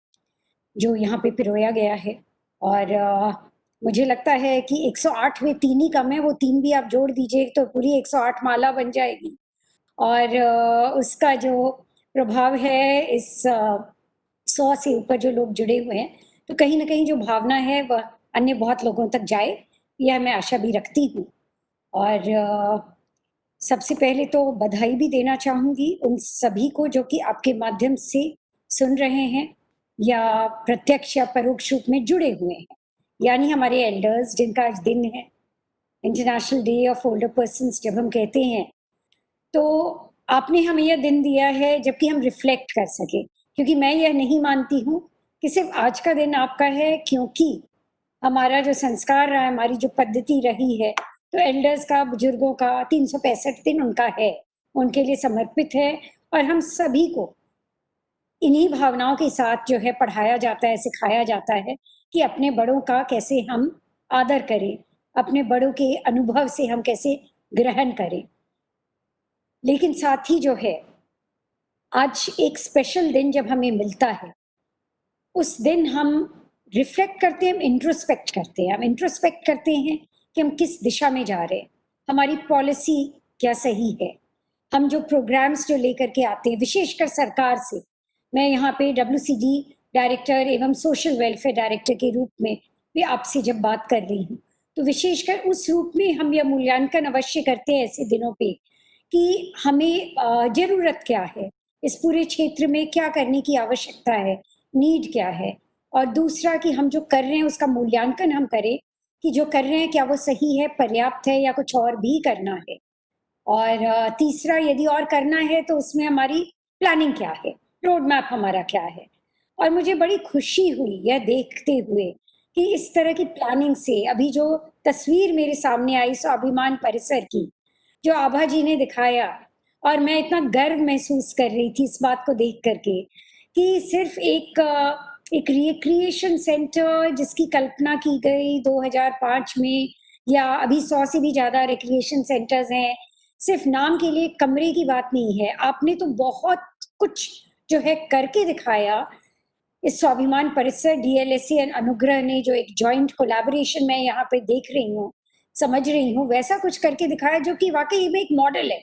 जो यहाँ पे पिरोया गया है। और मुझे लगता है कि 108 में 3 ही कम है, वो 3 भी आप जोड़ दीजिए तो पूरी 108 माला बन जाएगी। और उसका जो प्रभाव है इस 100 से ऊपर जो लोग जुड़े हुए हैं, तो कहीं ना कहीं जो भावना है वह अन्य बहुत लोगों तक जाए, यह मैं आशा भी रखती हूँ। और सबसे पहले तो बधाई भी देना चाहूँगी उन सभी को जो कि आपके माध्यम से सुन रहे हैं या प्रत्यक्ष या परोक्ष रूप में जुड़े हुए हैं, यानी हमारे एल्डर्स जिनका आज दिन है, international day of older persons जब हम कहते हैं, तो आपने हमें यह दिन दिया है जबकि हम रिफ्लेक्ट कर सके, क्योंकि मैं यह नहीं मानती हूँ कि सिर्फ आज का दिन आपका है, क्योंकि हमारा जो संस्कार रहा है, हमारी जो पद्धति रही है, तो एल्डर्स का, बुजुर्गों का 365 दिन उनका है, उनके लिए समर्पित है। और हम सभी को इन्हीं भावनाओं के साथ जो है पढ़ाया जाता है, सिखाया जाता है कि अपने बड़ों का कैसे हम आदर करें, अपने बड़ों के अनुभव से हम कैसे ग्रहण करें। लेकिन साथ ही जो है आज एक स्पेशल दिन जब हमें मिलता है, उस दिन हम रिफ्लेक्ट करते हैं, हम इंट्रोस्पेक्ट करते हैं। हम इंट्रोस्पेक्ट करते हैं कि हम किस दिशा में जा रहे हैं, हमारी पॉलिसी क्या सही है, हम जो प्रोग्राम्स जो लेकर के आते हैं, विशेषकर सरकार से। मैं यहाँ पे WCD डायरेक्टर एवं सोशल वेलफेयर डायरेक्टर के रूप में भी आपसे जब बात कर रही हूँ, तो विशेषकर उस रूप में हम यह मूल्यांकन अवश्य करते हैं ऐसे दिनों पे कि हमें जरूरत क्या है, इस पूरे क्षेत्र में क्या करने की आवश्यकता है, नीड क्या है, और दूसरा कि हम जो कर रहे हैं उसका मूल्यांकन हम करें कि जो कर रहे हैं क्या वो सही है, पर्याप्त है या कुछ और भी करना है। और तीसरा, यदि और करना है तो उसमें हमारी प्लानिंग क्या है, रोड मैप हमारा क्या है। और मुझे बड़ी खुशी हुई यह देखते हुए कि इस तरह की प्लानिंग से अभी जो तस्वीर मेरे सामने आई स्वाभिमान परिसर की, जो आभा जी ने दिखाया, और मैं इतना गर्व महसूस कर रही थी इस बात को देख करके कि सिर्फ एक रिक्रिएशन सेंटर जिसकी कल्पना की गई 2005 में, या अभी 100 से भी ज़्यादा रिक्रिएशन सेंटर्स हैं, सिर्फ नाम के लिए कमरे की बात नहीं है। आपने तो बहुत कुछ जो है करके दिखाया। इस स्वाभिमान परिसर, डीएलएसए एंड अनुग्रह ने जो एक जॉइंट कोलैबोरेशन मैं यहाँ पे देख रही हूँ, समझ रही हूँ, वैसा कुछ करके दिखाया जो कि वाकई में एक मॉडल है।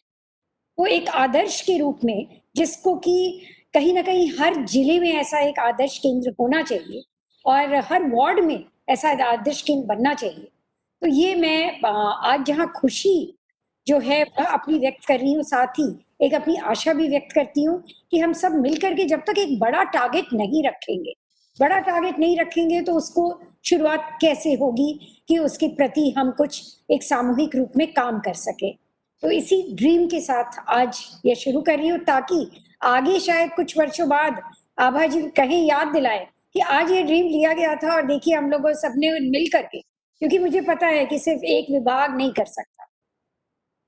वो एक आदर्श के रूप में, जिसको कि कहीं ना कहीं हर जिले में ऐसा एक आदर्श केंद्र होना चाहिए और हर वार्ड में ऐसा आदर्श केंद्र बनना चाहिए। तो ये मैं आज जहाँ खुशी जो है वह अपनी व्यक्त कर रही हूँ, साथ ही एक अपनी आशा भी व्यक्त करती हूँ कि हम सब मिलकर के जब तक एक बड़ा टारगेट नहीं रखेंगे तो उसको शुरुआत कैसे होगी कि उसके प्रति हम कुछ एक सामूहिक रूप में काम कर सके। तो इसी ड्रीम के साथ आज ये शुरू कर रही हूँ ताकि आगे शायद कुछ वर्षों बाद आभा जी कहें, याद दिलाएं कि आज ये ड्रीम लिया गया था और देखिए हम लोगों सबने मिल करके, क्योंकि मुझे पता है कि सिर्फ एक विभाग नहीं कर सकता,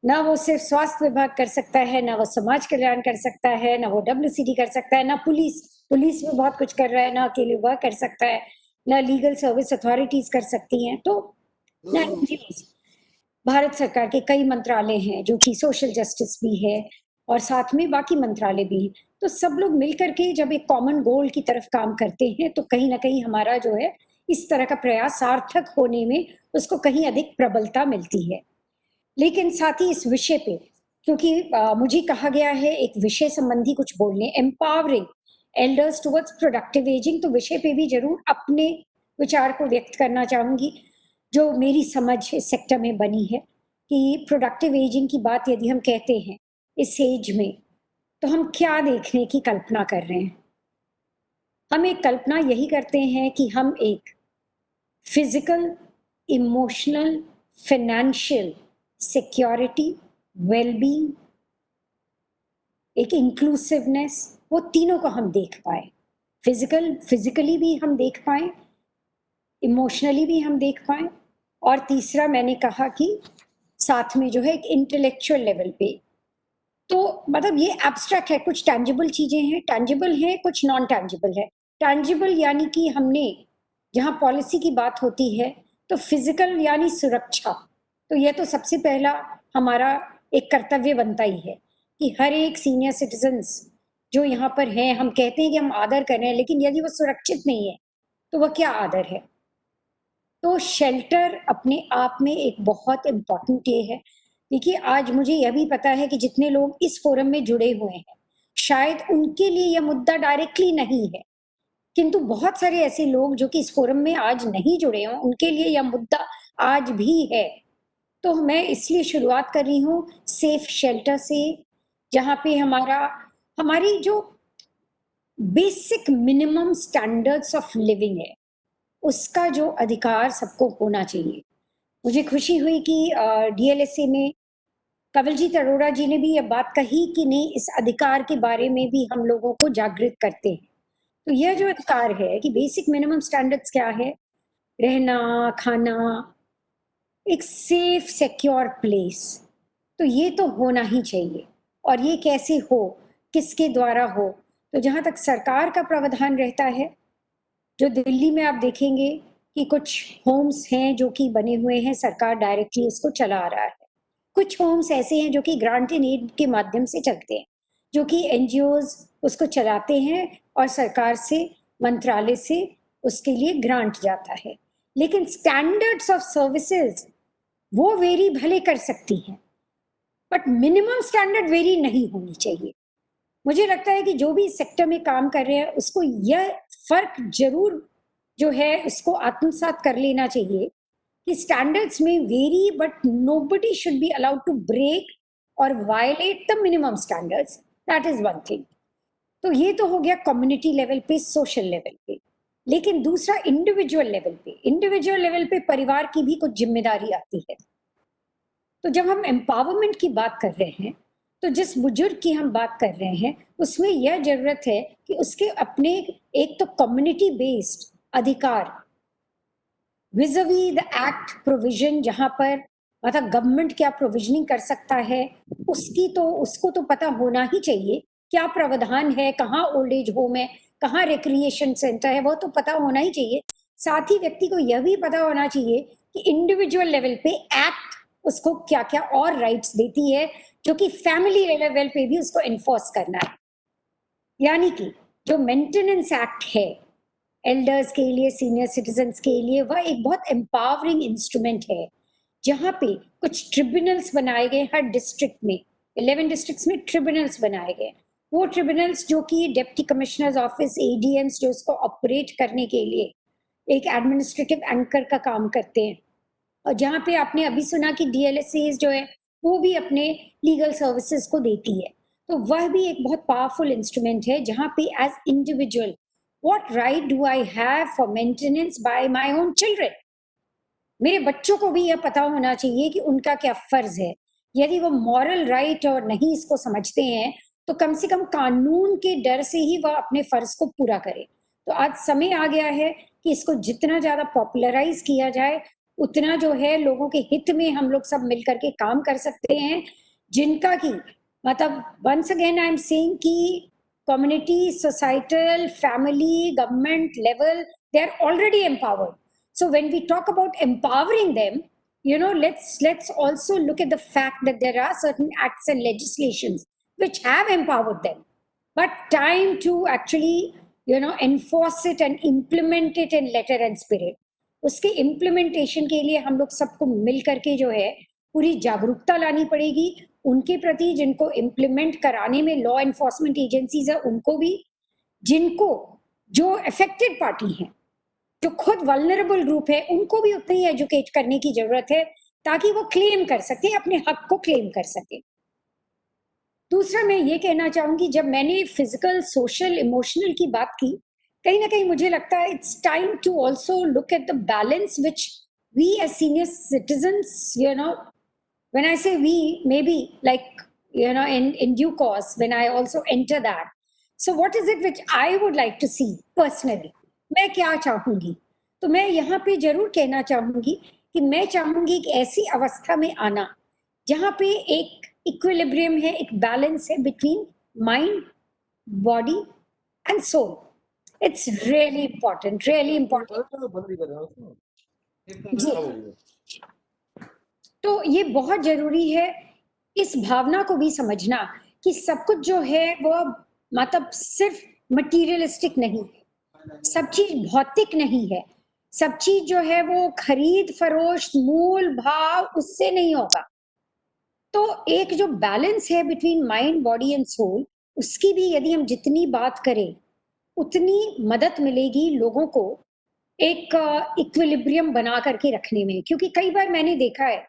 ना वो सिर्फ स्वास्थ्य विभाग कर सकता है, ना वो समाज कल्याण कर सकता है, ना वो WCD कर सकता है, ना पुलिस में बहुत कुछ कर रहा है, ना अकेले वह कर सकता है, ना लीगल सर्विस अथॉरिटीज कर सकती हैं, तो ना NGOs। भारत सरकार के कई मंत्रालय हैं जो कि सोशल जस्टिस भी है और साथ में बाकी मंत्रालय भी हैं। तो सब लोग मिलकर के जब एक कॉमन गोल की तरफ काम करते हैं तो कहीं ना कहीं हमारा जो है इस तरह का प्रयास सार्थक होने में उसको कहीं अधिक प्रबलता मिलती है। लेकिन साथ ही इस विषय पे, क्योंकि मुझे कहा गया है एक विषय संबंधी कुछ बोलने, empowering elders towards productive ageing, तो विषय पे भी जरूर अपने विचार को व्यक्त करना चाहूंगी। जो मेरी समझ इस सेक्टर में बनी है कि प्रोडक्टिव एजिंग की बात यदि हम कहते हैं इस एज में, तो हम क्या देखने की कल्पना कर रहे हैं? हम एक कल्पना यही करते हैं कि हम एक physical, emotional, financial security, wellbeing, एक इंक्लूसिवनेस, वो तीनों को हम देख पाए। फिजिकली भी हम देख पाए, इमोशनली भी हम देख पाए, और तीसरा मैंने कहा कि साथ में जो है एक इंटेलेक्चुअल लेवल पे। तो मतलब ये एब्स्ट्रैक्ट है, कुछ टैंजिबल चीजें हैं, टैंजिबल है, कुछ नॉन टैंजिबल है। टैंजिबल यानी कि हमने जहाँ पॉलिसी की बात होती है तो फिजिकल यानी सुरक्षा, तो यह तो सबसे पहला हमारा एक कर्तव्य बनता ही है कि हर एक सीनियर सिटीजन्स जो यहाँ पर हैं, हम कहते हैं कि हम आदर कर रहे हैं, लेकिन यदि वो सुरक्षित नहीं है तो वह क्या आदर है? तो शेल्टर अपने आप में एक बहुत इम्पॉर्टेंट ये है। देखिए, आज मुझे यह भी पता है कि जितने लोग इस फोरम में जुड़े हुए हैं शायद उनके लिए यह मुद्दा डायरेक्टली नहीं है, किंतु बहुत सारे ऐसे लोग जो कि इस फोरम में आज नहीं जुड़े हों उनके लिए यह मुद्दा आज भी है। तो मैं इसलिए शुरुआत कर रही हूँ सेफ शेल्टर से, जहाँ पे हमारी जो basic minimum standards of living है उसका जो अधिकार सबको होना चाहिए। मुझे खुशी हुई कि DLSA में कवलजीत अरोड़ा जी ने भी यह बात कही कि नहीं, इस अधिकार के बारे में भी हम लोगों को जागृत करते हैं। तो यह जो अधिकार है कि बेसिक मिनिमम स्टैंडर्ड्स क्या है, रहना, खाना, एक सेफ सिक्योर प्लेस, तो ये तो होना ही चाहिए। और ये कैसे हो, किसके द्वारा हो? तो जहाँ तक सरकार का प्रावधान रहता है, जो दिल्ली में आप देखेंगे कि कुछ होम्स हैं जो कि बने हुए हैं, सरकार डायरेक्टली इसको चला रहा है। कुछ होम्स ऐसे हैं जो कि ग्रांट इन एड के माध्यम से चलते हैं, जो कि NGOs उसको चलाते हैं और सरकार से, मंत्रालय से उसके लिए ग्रांट जाता है। लेकिन स्टैंडर्ड्स ऑफ सर्विसेज वो वेरी भले कर सकती हैं, बट मिनिमम स्टैंडर्ड वेरी नहीं होनी चाहिए। मुझे लगता है कि जो भी इस सेक्टर में काम कर रहे हैं उसको यह फर्क जरूर जो है उसको आत्मसात कर लेना चाहिए कि स्टैंडर्ड्स में very but nobody should be allowed to break और violate the minimum standards, that is one thing. तो ये तो हो गया कम्युनिटी लेवल पे, सोशल लेवल पे। लेकिन दूसरा इंडिविजुअल लेवल पे परिवार की भी कुछ जिम्मेदारी आती है। तो जब हम एम्पावरमेंट की बात कर रहे हैं तो जिस बुजुर्ग की हम बात कर रहे हैं उसमें यह जरूरत है कि उसके अपने एक तो कम्युनिटी बेस्ड अधिकार विज़वी द एक्ट प्रोविजन, जहां पर मतलब गवर्नमेंट क्या प्रोविजनिंग कर सकता है उसको तो पता होना ही चाहिए, क्या प्रावधान है, कहाँ ओल्ड एज होम है, कहाँ रिक्रिएशन सेंटर है, वो तो पता होना ही चाहिए। साथ ही व्यक्ति को यह भी पता होना चाहिए कि इंडिविजुअल लेवल पे एक्ट उसको क्या क्या और राइट्स देती है, जो कि फैमिली लेवल पे भी उसको एनफोर्स करना है। यानी कि जो मेंटेनेंस एक्ट है एल्डर्स के लिए, सीनियर सिटीजन्स के लिए, वह एक बहुत एम्पावरिंग इंस्ट्रूमेंट है, जहाँ पे कुछ ट्रिब्यूनल्स बनाए गए हर डिस्ट्रिक्ट में, 11 डिस्ट्रिक्ट्स में ट्रिब्यूनल्स बनाए गए। वो ट्रिब्यूनल्स जो कि डिप्टी कमिश्नर्स ऑफिस, एडीएम्स, जो उसको ऑपरेट करने के लिए एक एडमिनिस्ट्रेटिव एंकर का काम करते हैं। और जहाँ पे आपने अभी सुना कि डीएलएसएस जो है वो भी अपने लीगल सर्विसेज को देती है, तो वह भी एक बहुत पावरफुल इंस्ट्रूमेंट है, जहाँ पे as individual what right do I have for maintenance by my own children. मेरे बच्चों को भी यह पता होना चाहिए कि उनका क्या फर्ज है। यदि वो मॉरल राइट और नहीं इसको समझते हैं तो कम से कम कानून के डर से ही वह अपने फर्ज को पूरा करे। तो आज समय आ गया है कि इसको जितना ज्यादा पॉपुलराइज किया जाए उतना जो है लोगों के हित में हम लोग सब मिलकर के काम कर सकते हैं, जिनका की मतलब once again I am saying कि community, societal, family, government level, they are already empowered. So when we talk about empowering them, you know, let's also look at the fact that there are certain acts and legislations which have empowered them, but time to actually, you know, enforce it and implement it in letter and spirit. उसके implementation के लिए हम लोग सबको मिल करके जो है पूरी जागरूकता लानी पड़ेगी उनके प्रति, जिनको इम्प्लीमेंट कराने में लॉ एनफोर्समेंट एजेंसीज है उनको भी, जिनको जो अफेक्टेड पार्टी हैं, जो खुद वल्नरेबल ग्रुप है, उनको भी उतना ही एजुकेट करने की जरूरत है ताकि वो क्लेम कर सके, अपने हक को क्लेम कर सके। दूसरा मैं ये कहना चाहूंगी, जब मैंने फिजिकल, सोशल, इमोशनल की बात की, कहीं ना कहीं मुझे लगता है it's time to also look at the balance which we as senior citizens, you know, when I say we, maybe like, you know, in due course, when I also enter that. So what is it which I would like to see personally? मैं क्या चाहूंगी? तो मैं यहाँ पे जरूर कहना चाहूंगी कि मैं चाहूंगी कि ऐसी अवस्था में आना जहाँ पे एक इक्विलिब्रियम है, एक बैलेंस है between mind, body and soul. It's really important, really important जी। तो ये बहुत जरूरी है इस भावना को भी समझना कि सब कुछ जो है वो मतलब सिर्फ मटीरियलिस्टिक नहीं है, सब चीज भौतिक नहीं है, सब चीज जो है वो खरीद फरोख्त, मूल भाव, उससे नहीं होगा। तो एक जो बैलेंस है between mind, body and soul, उसकी भी यदि हम जितनी बात करें उतनी मदद मिलेगी लोगों को एक इक्विलिब्रियम बना करके रखने में। क्योंकि कई बार मैंने देखा है,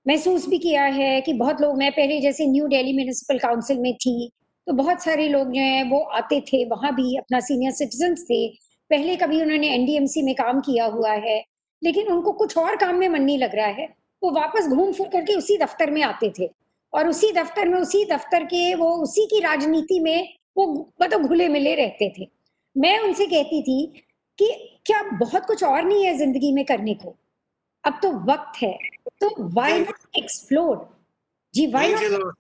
महसूस भी किया है कि बहुत लोग, मैं पहले जैसे न्यू दिल्ली म्युनिसिपल काउंसिल में थी तो बहुत सारे लोग जो हैं वो आते थे, वहाँ भी अपना सीनियर सिटीजन्स थे, पहले कभी उन्होंने एनडीएमसी में काम किया हुआ है, लेकिन उनको कुछ और काम में मन नहीं लग रहा है, वो वापस घूम फिर करके उसी दफ्तर में आते थे और उसी दफ्तर में, उसी दफ्तर के वो उसी की राजनीति में वो मतलब घुले मिले रहते थे। मैं उनसे कहती थी कि क्या बहुत कुछ और नहीं है जिंदगी में करने को? अब तो वक्त है, तो व्हाई नॉट एक्सप्लोर जी, व्हाई नॉट,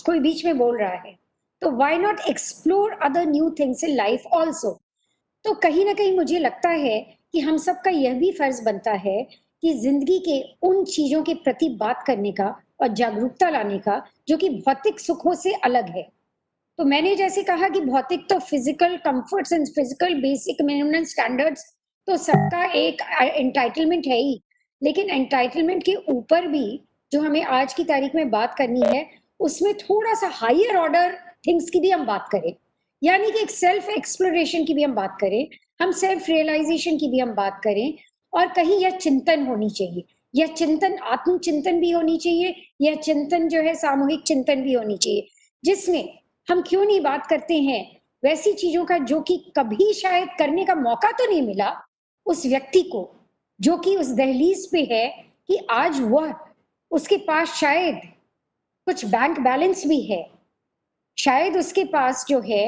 कोई बीच में बोल रहा है, तो why not explore other new things in life also. तो कहीं ना कहीं मुझे लगता है कि हम सबका यह भी फर्ज बनता है कि जिंदगी के उन चीजों के प्रति बात करने का और जागरूकता लाने का जो कि भौतिक सुखों से अलग है। तो मैंने जैसे कहा कि भौतिक तो physical comforts and physical basic minimum standards तो सबका एक एंटाइटलमेंट है ही, लेकिन एंटाइटलमेंट के ऊपर भी जो हमें आज की तारीख में बात करनी है उसमें थोड़ा सा हायर ऑर्डर थिंग्स की भी हम बात करें, यानी कि एक सेल्फ एक्सप्लोरेशन की भी हम बात करें, हम सेल्फ रियलाइजेशन की भी हम बात करें, और कहीं यह चिंतन होनी चाहिए, यह चिंतन आत्मचिंतन भी होनी चाहिए, यह चिंतन जो है सामूहिक चिंतन भी होनी चाहिए, जिसमें हम क्यों नहीं बात करते हैं वैसी चीजों का जो कि कभी शायद करने का मौका तो नहीं मिला उस व्यक्ति को जो कि उस दहलीज पे है, कि आज वह उसके पास शायद कुछ बैंक बैलेंस भी है, शायद उसके पास जो है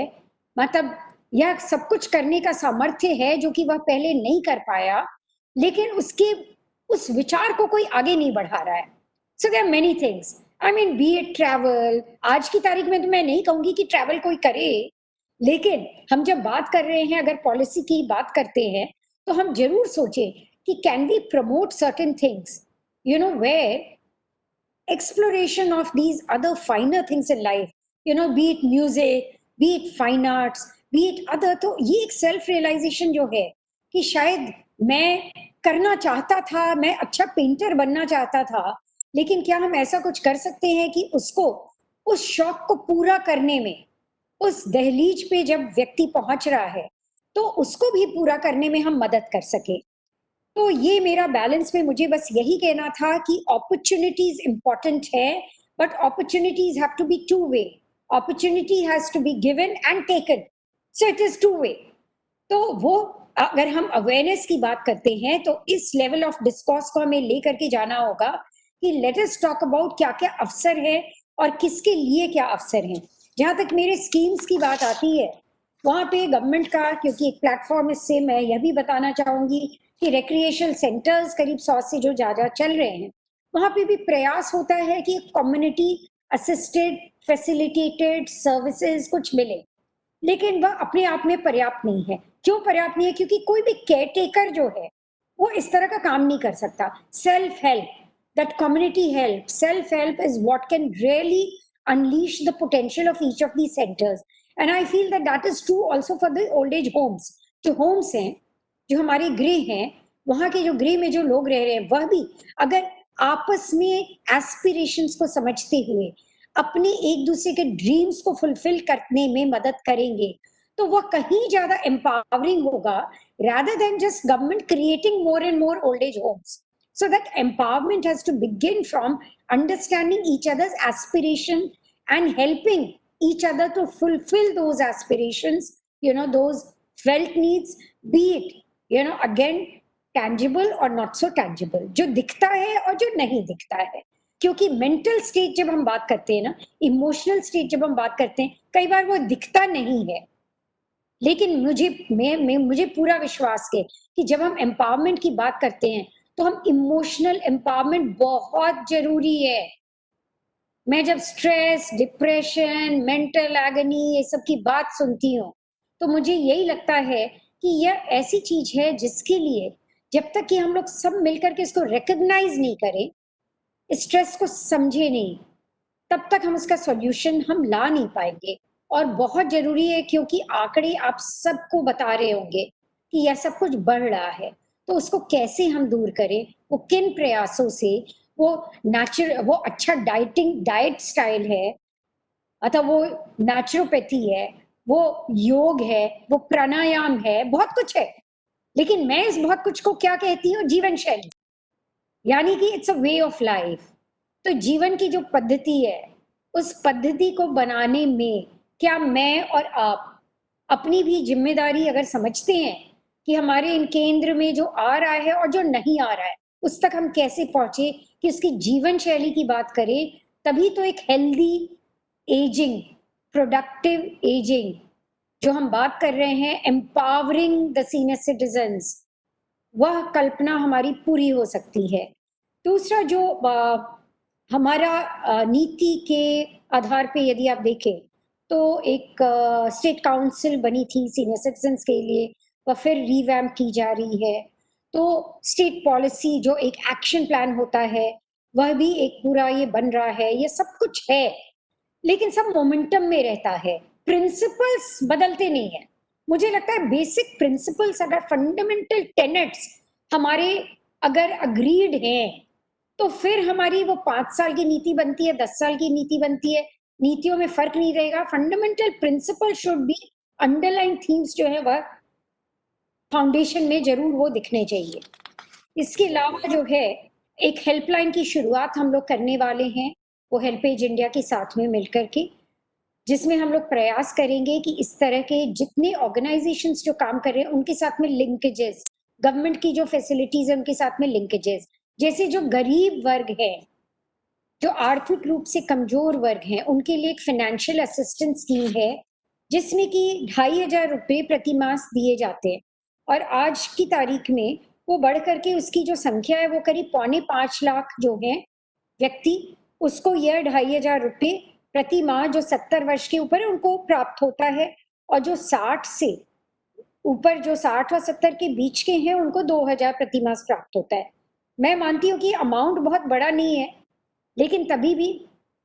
मतलब यह सब कुछ करने का सामर्थ्य है जो कि वह पहले नहीं कर पाया, लेकिन उसके उस विचार को कोई आगे नहीं बढ़ा रहा है. So there are many things, I mean be it travel. आज की तारीख में तो मैं नहीं कहूंगी कि ट्रैवल कोई करे, लेकिन हम जब बात कर रहे हैं, अगर पॉलिसी की बात करते हैं, तो हम जरूर सोचें कि can we promote certain things, you know, where exploration of these other finer things in life, you know, be it music, be it fine arts, be it other. तो ये एक सेल्फ रियलाइजेशन जो है कि शायद मैं करना चाहता था, मैं अच्छा पेंटर बनना चाहता था, लेकिन क्या हम ऐसा कुछ कर सकते हैं कि उसको उस शौक को पूरा करने में, उस दहलीज पे जब व्यक्ति पहुंच रहा है तो उसको भी पूरा करने में हम मदद कर सके. तो ये मेरा बैलेंस में मुझे बस यही कहना था कि अपॉर्चुनिटीज इंपॉर्टेंट है, but opportunities have to be two way. Opportunity has to be given and taken, so it is two way. तो वो अगर हम अवेयरनेस की बात करते हैं तो इस लेवल ऑफ डिस्कोर्स को हमें लेकर के जाना होगा कि लेट अस टॉक अबाउट क्या क्या अवसर है और किसके लिए क्या अवसर हैं. जहां तक मेरे स्कीम्स की बात आती है, वहां पे गवर्नमेंट का, क्योंकि एक प्लेटफॉर्म इससे मैं यह भी बताना चाहूंगी कि रिक्रिएशनल सेंटर्स करीब 100 से जो ज्यादा चल रहे हैं, वहां पे भी प्रयास होता है कि कम्युनिटी असिस्टेड फैसिलिटेटेड सर्विसेज कुछ मिले, लेकिन वह अपने आप में पर्याप्त नहीं है. क्यों पर्याप्त नहीं है? क्योंकि कोई भी केयर टेकर जो है वो इस तरह का काम नहीं कर सकता. Self help, that community help, self help is what can really unleash the potential of each of these centers. And I feel that that is true also for the old age homes. जो homes हैं, जो हमारे गृह हैं, वहां के जो गृह में जो लोग रह रहे हैं, वह भी अगर आपस में एस्पिरेशंस को समझते हुए अपने एक दूसरे के ड्रीम्स को फुलफिल करने में मदद करेंगे, तो वह कहीं ज्यादा एम्पावरिंग होगा, rather than just government creating more and more old age homes. So that empowerment has to begin from understanding each other's aspiration and helping each other to fulfill those aspirations, you know, those felt needs, be it, you know, again, tangible or not so tangible, जो दिखता है और जो नहीं दिखता है. क्योंकि mental state जब हम बात करते हैं ना, इमोशनल स्टेट जब हम बात करते हैं, कई बार वो दिखता नहीं है, लेकिन मुझे पूरा विश्वास है कि जब हम एम्पावरमेंट की बात करते हैं तो हम इमोशनल एम्पावरमेंट बहुत जरूरी है. मैं जब स्ट्रेस, डिप्रेशन, मेंटल एगनी ये सब की बात सुनती हूँ, तो मुझे यही लगता है कि यह ऐसी चीज है जिसके लिए जब तक कि हम लोग सब मिलकर के इसको रिकॉग्नाइज नहीं करें, स्ट्रेस को समझे नहीं, तब तक हम उसका सॉल्यूशन हम ला नहीं पाएंगे. और बहुत जरूरी है, क्योंकि आंकड़े आप सबको बता रहे होंगे कि यह सब कुछ बढ़ रहा है, तो उसको कैसे हम दूर करें, वो किन प्रयासों से, वो वो अच्छा डाइट स्टाइल है, अथवा वो नेचुरोपैथी है, वो योग है, वो प्राणायाम है, बहुत कुछ है. लेकिन मैं इस बहुत कुछ को क्या कहती हूँ? जीवन शैली, यानी कि it's a way of life. तो जीवन की जो पद्धति है, उस पद्धति को बनाने में क्या मैं और आप अपनी भी जिम्मेदारी अगर समझते हैं कि हमारे इन केंद्र में जो आ रहा है और जो नहीं आ रहा है, उस तक हम कैसे पहुंचे, कि उसकी जीवन शैली की बात करें, तभी तो एक हेल्दी एजिंग, प्रोडक्टिव एजिंग, जो हम बात कर रहे हैं, एम्पावरिंग द सीनियर सिटीजन्स, वह कल्पना हमारी पूरी हो सकती है. दूसरा जो हमारा नीति के आधार पे यदि आप देखें, तो एक स्टेट काउंसिल बनी थी सीनियर सिटीजन्स के लिए, वह फिर रिवैम्प की जा रही है. तो स्टेट पॉलिसी जो एक एक्शन प्लान होता है, वह भी एक पूरा ये बन रहा है. ये सब कुछ है, लेकिन सब मोमेंटम में रहता है, प्रिंसिपल्स बदलते नहीं है. मुझे लगता है बेसिक प्रिंसिपल्स, अगर फंडामेंटल टेनेट्स हमारे अगर अग्रीड हैं, तो फिर हमारी वो 5 साल की नीति बनती है, 10 साल की नीति बनती है, नीतियों में फर्क नहीं रहेगा। Fundamental principle should be, underline themes जो है वह फाउंडेशन में जरूर वो दिखने चाहिए। इसके अलावा जो है एक हेल्पलाइन की शुरुआत हम लोग करने वाले हैं, वो हेल्पेज इंडिया के साथ में मिलकर के, जिसमें हम लोग प्रयास करेंगे कि इस तरह के जितने ऑर्गेनाइजेशंस जो काम कर रहे हैं उनके साथ में लिंकेजेस, गवर्नमेंट की जो फैसिलिटीज है उनके साथ में लिंकेजेस, जैसे जो गरीब वर्ग है, जो आर्थिक रूप से कमजोर वर्ग हैं, उनके लिए एक फाइनेंशियल असिस्टेंस स्कीम है जिसमें कि 2,500 रुपये प्रति मास दिए जाते हैं, और आज की तारीख में वो बढ़ करके उसकी जो संख्या है वो करीब 4.25 लाख जो है व्यक्ति, उसको यह 2,500 रुपये प्रति माह जो 70 वर्ष के ऊपर है उनको प्राप्त होता है, और जो 60 से ऊपर, जो 60 और 70 के बीच के हैं, उनको 2,000 प्रति मास प्राप्त होता है। मैं मानती हूँ कि अमाउंट बहुत बड़ा नहीं है, लेकिन तभी भी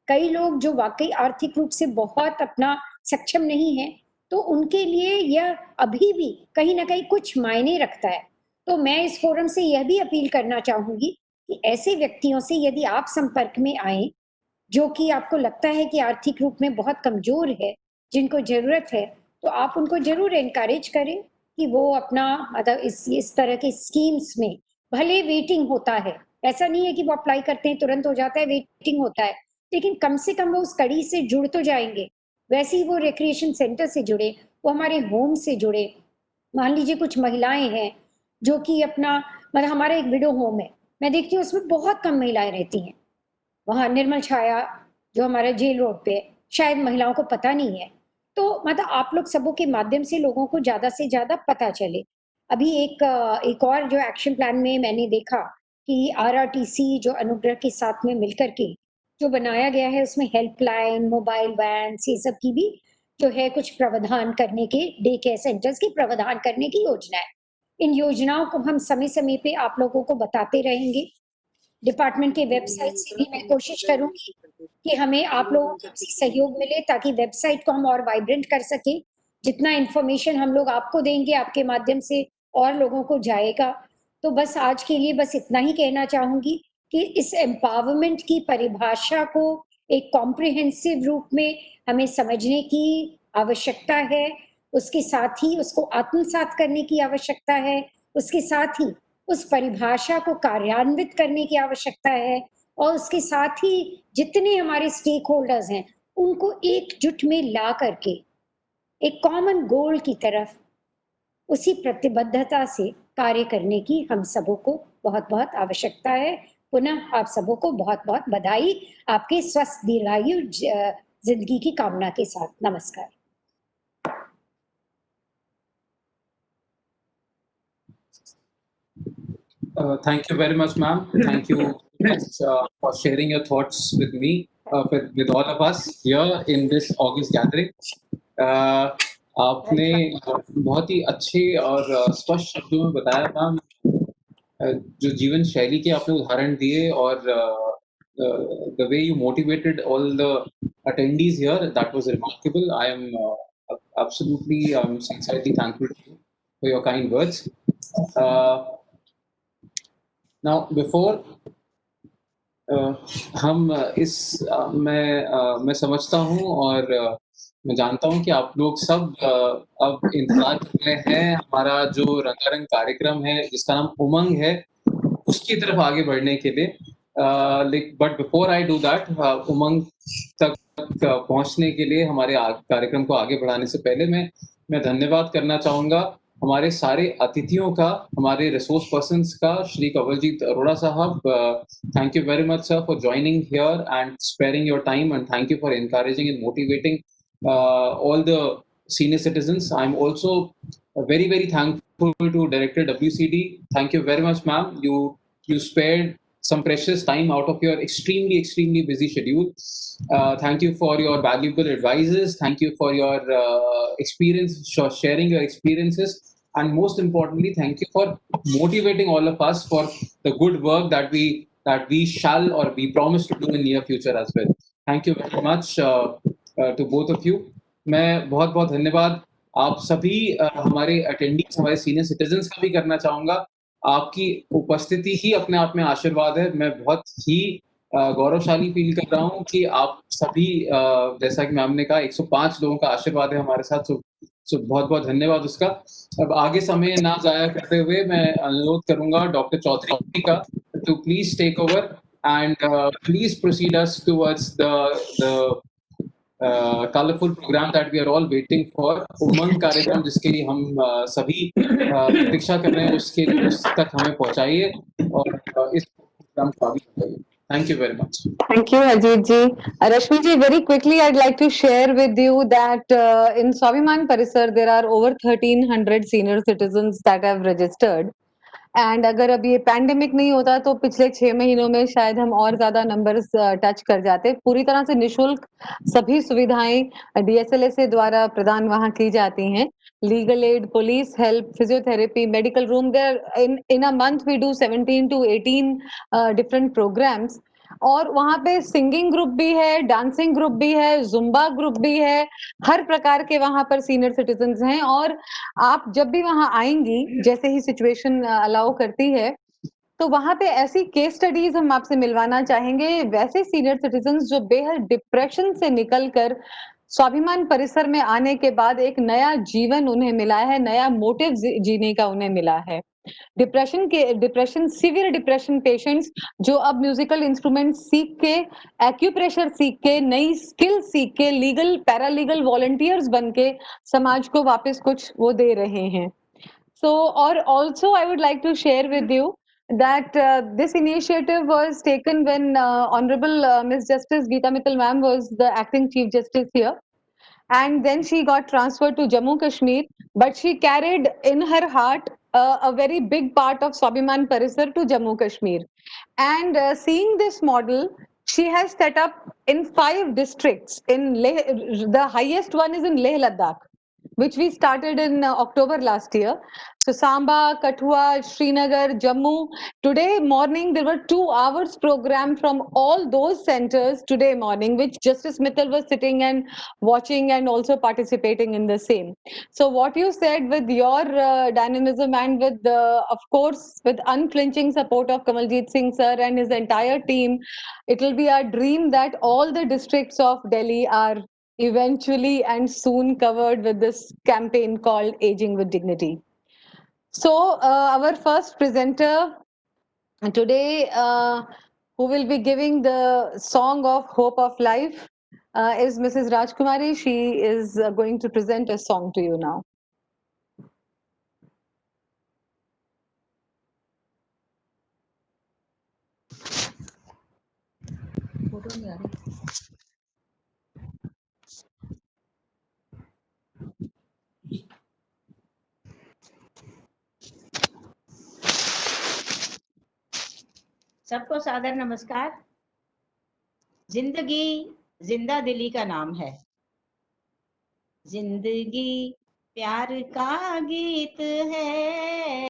कई लोग जो वाकई आर्थिक रूप से बहुत अपना सक्षम नहीं है, तो उनके लिए यह अभी भी कहीं ना कहीं कुछ मायने रखता है। तो मैं इस फोरम से यह भी अपील करना चाहूंगी कि ऐसे व्यक्तियों से यदि आप संपर्क में आए जो कि आपको लगता है कि आर्थिक रूप में बहुत कमजोर है, जिनको जरूरत है, तो आप उनको जरूर एनकरेज करें कि वो अपना मतलब इस तरह के स्कीम्स में, भले वेटिंग होता है, ऐसा नहीं है कि वो अप्लाई करते हैं तुरंत हो जाता है, वेटिंग होता है, लेकिन कम से कम वो उस कड़ी से जुड़ तो जाएंगे। वैसे ही वो रिक्रिएशन सेंटर से जुड़े, वो हमारे होम से जुड़े। मान लीजिए कुछ महिलाएं हैं जो कि अपना मतलब हमारा एक विडो होम है, मैं देखती हूँ उसमें बहुत कम महिलाएं रहती हैं, वहाँ निर्मल छाया जो हमारा जेल रोड पे है, शायद महिलाओं को पता नहीं है। तो मतलब आप लोग सबों के माध्यम से लोगों को ज्यादा से ज्यादा पता चले। अभी एक और जो एक्शन प्लान में मैंने देखा कि आरआरटीसी जो अनुग्रह के साथ में मिलकर के जो बनाया गया है, उसमें हेल्पलाइन, मोबाइल वैन, ये सब की भी जो है कुछ प्रावधान करने के, डे केयर सेंटर्स के प्रावधान करने की योजना है। इन योजनाओं को हम समय समय पे आप लोगों को बताते रहेंगे। डिपार्टमेंट के वेबसाइट से भी मैं कोशिश करूंगी कि हमें आप लोगों का भी सहयोग मिले, ताकि वेबसाइट को हम और वाइब्रेंट कर सके। जितना इंफॉर्मेशन हम लोग आपको देंगे, आपके माध्यम से और लोगों को जाएगा। तो बस आज के लिए बस इतना ही कहना चाहूंगी कि इस एम्पावरमेंट की परिभाषा को एक कॉम्प्रिहेंसिव रूप में हमें समझने की आवश्यकता है, उसके साथ ही उसको आत्मसात करने की आवश्यकता है, उसके साथ ही उस परिभाषा को कार्यान्वित करने की आवश्यकता है, और उसके साथ ही जितने हमारे स्टेक होल्डर्स हैं उनको एकजुट में ला करके एक कॉमन गोल की तरफ उसी प्रतिबद्धता से कार्य करने की हम सबों को बहुत बहुत आवश्यकता है। पुनः आप सबों को बहुत बहुत बधाई, आपके स्वस्थ दीर्घायु जिंदगी की कामना के साथ। नमस्कार। Thank you very much, ma'am. Thank you for sharing your thoughts with me, with all of us here in this August gathering. आपने बहुत ही अच्छे और स्पष्ट शब्दों में बताया, मैम, जो जीवन शैली के आपने उदाहरण दिए, और the way you motivated all the attendees here, that was remarkable. I am absolutely sincerely thankful to you for your kind words. Now, before हम मैं समझता हूँ और मैं जानता हूँ कि आप लोग सब अब इंतजार कर रहे हैं हमारा जो रंगारंग कार्यक्रम है जिसका नाम उमंग है, उसकी तरफ आगे बढ़ने के लिए। But before I do that, Umang तक पहुंचने के लिए हमारे कार्यक्रम को आगे बढ़ाने से पहले मैं धन्यवाद करना चाहूँगा हमारे सारे अतिथियों का, हमारे रिसोर्स पर्सन्स का। श्री कंवलजीत अरोड़ा साहब, thank you very much, sir, for joining here and sparing your time, and thank you for encouraging and motivating all the senior citizens. I'm also very, very thankful to Director WCD. Thank you very much, ma'am. You spared some precious time out of your extremely, extremely busy schedule. Thank you for your valuable advices. Thank you for your experience, sharing your experiences. And most importantly, thank you for motivating all of us for the good work that we shall or we promise to do in near future as well. Thank you very much to both of you. मैं बहुत बहुत धन्यवाद आप सभी हमारे attendees, हमारे senior citizens का भी करना चाहूँगा आपकी उपस्थिति ही अपने आप में आशीर्वाद है। मैं बहुत ही गौरवशाली फील कर रहा हूँ कि आप सभी जैसा कि मैम ने कहा 105 लोगों का आशीर्वाद है हमारे साथ, सो बहुत-बहुत धन्यवाद उसका। अब आगे समय ना ज़ाया करते हुए मैं अनुरोध करूँगा डॉक्टर चौधरी का to please take over and please proceed us towards the colourful programme that we are all waiting for. Umang कार्यक्रम जिसके लिए हम सभी प्रतीक्षा कर रहे हैं, उसके लिए उस तक हमें पहुँचाइए और इस प्रोग्राम को आगे बढ़ाइए। Thank you very much. Thank you, Ajit ji. Rashmi ji, very quickly, I'd like to share with you that in Swabiman Parisar, there are over 1,300 senior citizens that have registered. And अगर अब ये pandemic नहीं होता तो पिछले 6 महीनों में शायद हम और ज्यादा नंबर्स टच कर जाते। पूरी तरह से निशुल्क सभी सुविधाएं डीएसएलएसए द्वारा प्रदान वहां की जाती हैं। Legal aid, police help, physiotherapy, medical room, there in a month we do 17 to 18 different programmes. और वहां पे सिंगिंग ग्रुप भी है, डांसिंग ग्रुप भी है, जुम्बा ग्रुप भी है, हर प्रकार के वहां पर सीनियर सिटीजन्स हैं। और आप जब भी वहां आएंगी, जैसे ही सिचुएशन अलाउ करती है, तो वहां पे ऐसी केस स्टडीज हम आपसे मिलवाना चाहेंगे, वैसे सीनियर सिटीजन्स जो बेहद डिप्रेशन से निकलकर स्वाभिमान परिसर में आने के बाद एक नया जीवन उन्हें मिला है, नया मोटिव जीने का उन्हें मिला है। डिप्रेशन सीवियर डिप्रेशन पेशेंट्स जो अब म्यूजिकल इंस्ट्रूमेंट सीख के, एक्यूप्रेशर सीख के, नई स्किल सीख के, लीगल पैरालीगल वॉलंटियर्स बन के समाज को वापस कुछ वो दे रहे हैं। So, or also I would like to share with you that this initiative was taken when Honorable Ms. Justice Geeta Mittal ma'am was the acting Chief Justice here. And then she got transferred to Jammu Kashmir, but she carried in her heart a very big part of Swabiman Parisar to Jammu Kashmir. And seeing this model, she has set up in 5 districts. In Leh, the highest one is in Leh Ladakh, which we started in October last year. So Samba, Kathua, Srinagar, Jammu. Today morning there were 2 hours program from all those centers today morning, which Justice Mittal was sitting and watching and also participating in the same. So what you said with your dynamism and with of course with unflinching support of Kamaljeet Singh sir and his entire team, it will be our dream that all the districts of Delhi are eventually and soon covered with this campaign called Aging with Dignity. So our first presenter today, who will be giving the song of Hope of Life, is Mrs. Rajkumari. She is going to present a song to you now. सबको सादर नमस्कार। जिंदगी जिंदा दिली का नाम है। जिंदगी प्यार का गीत है।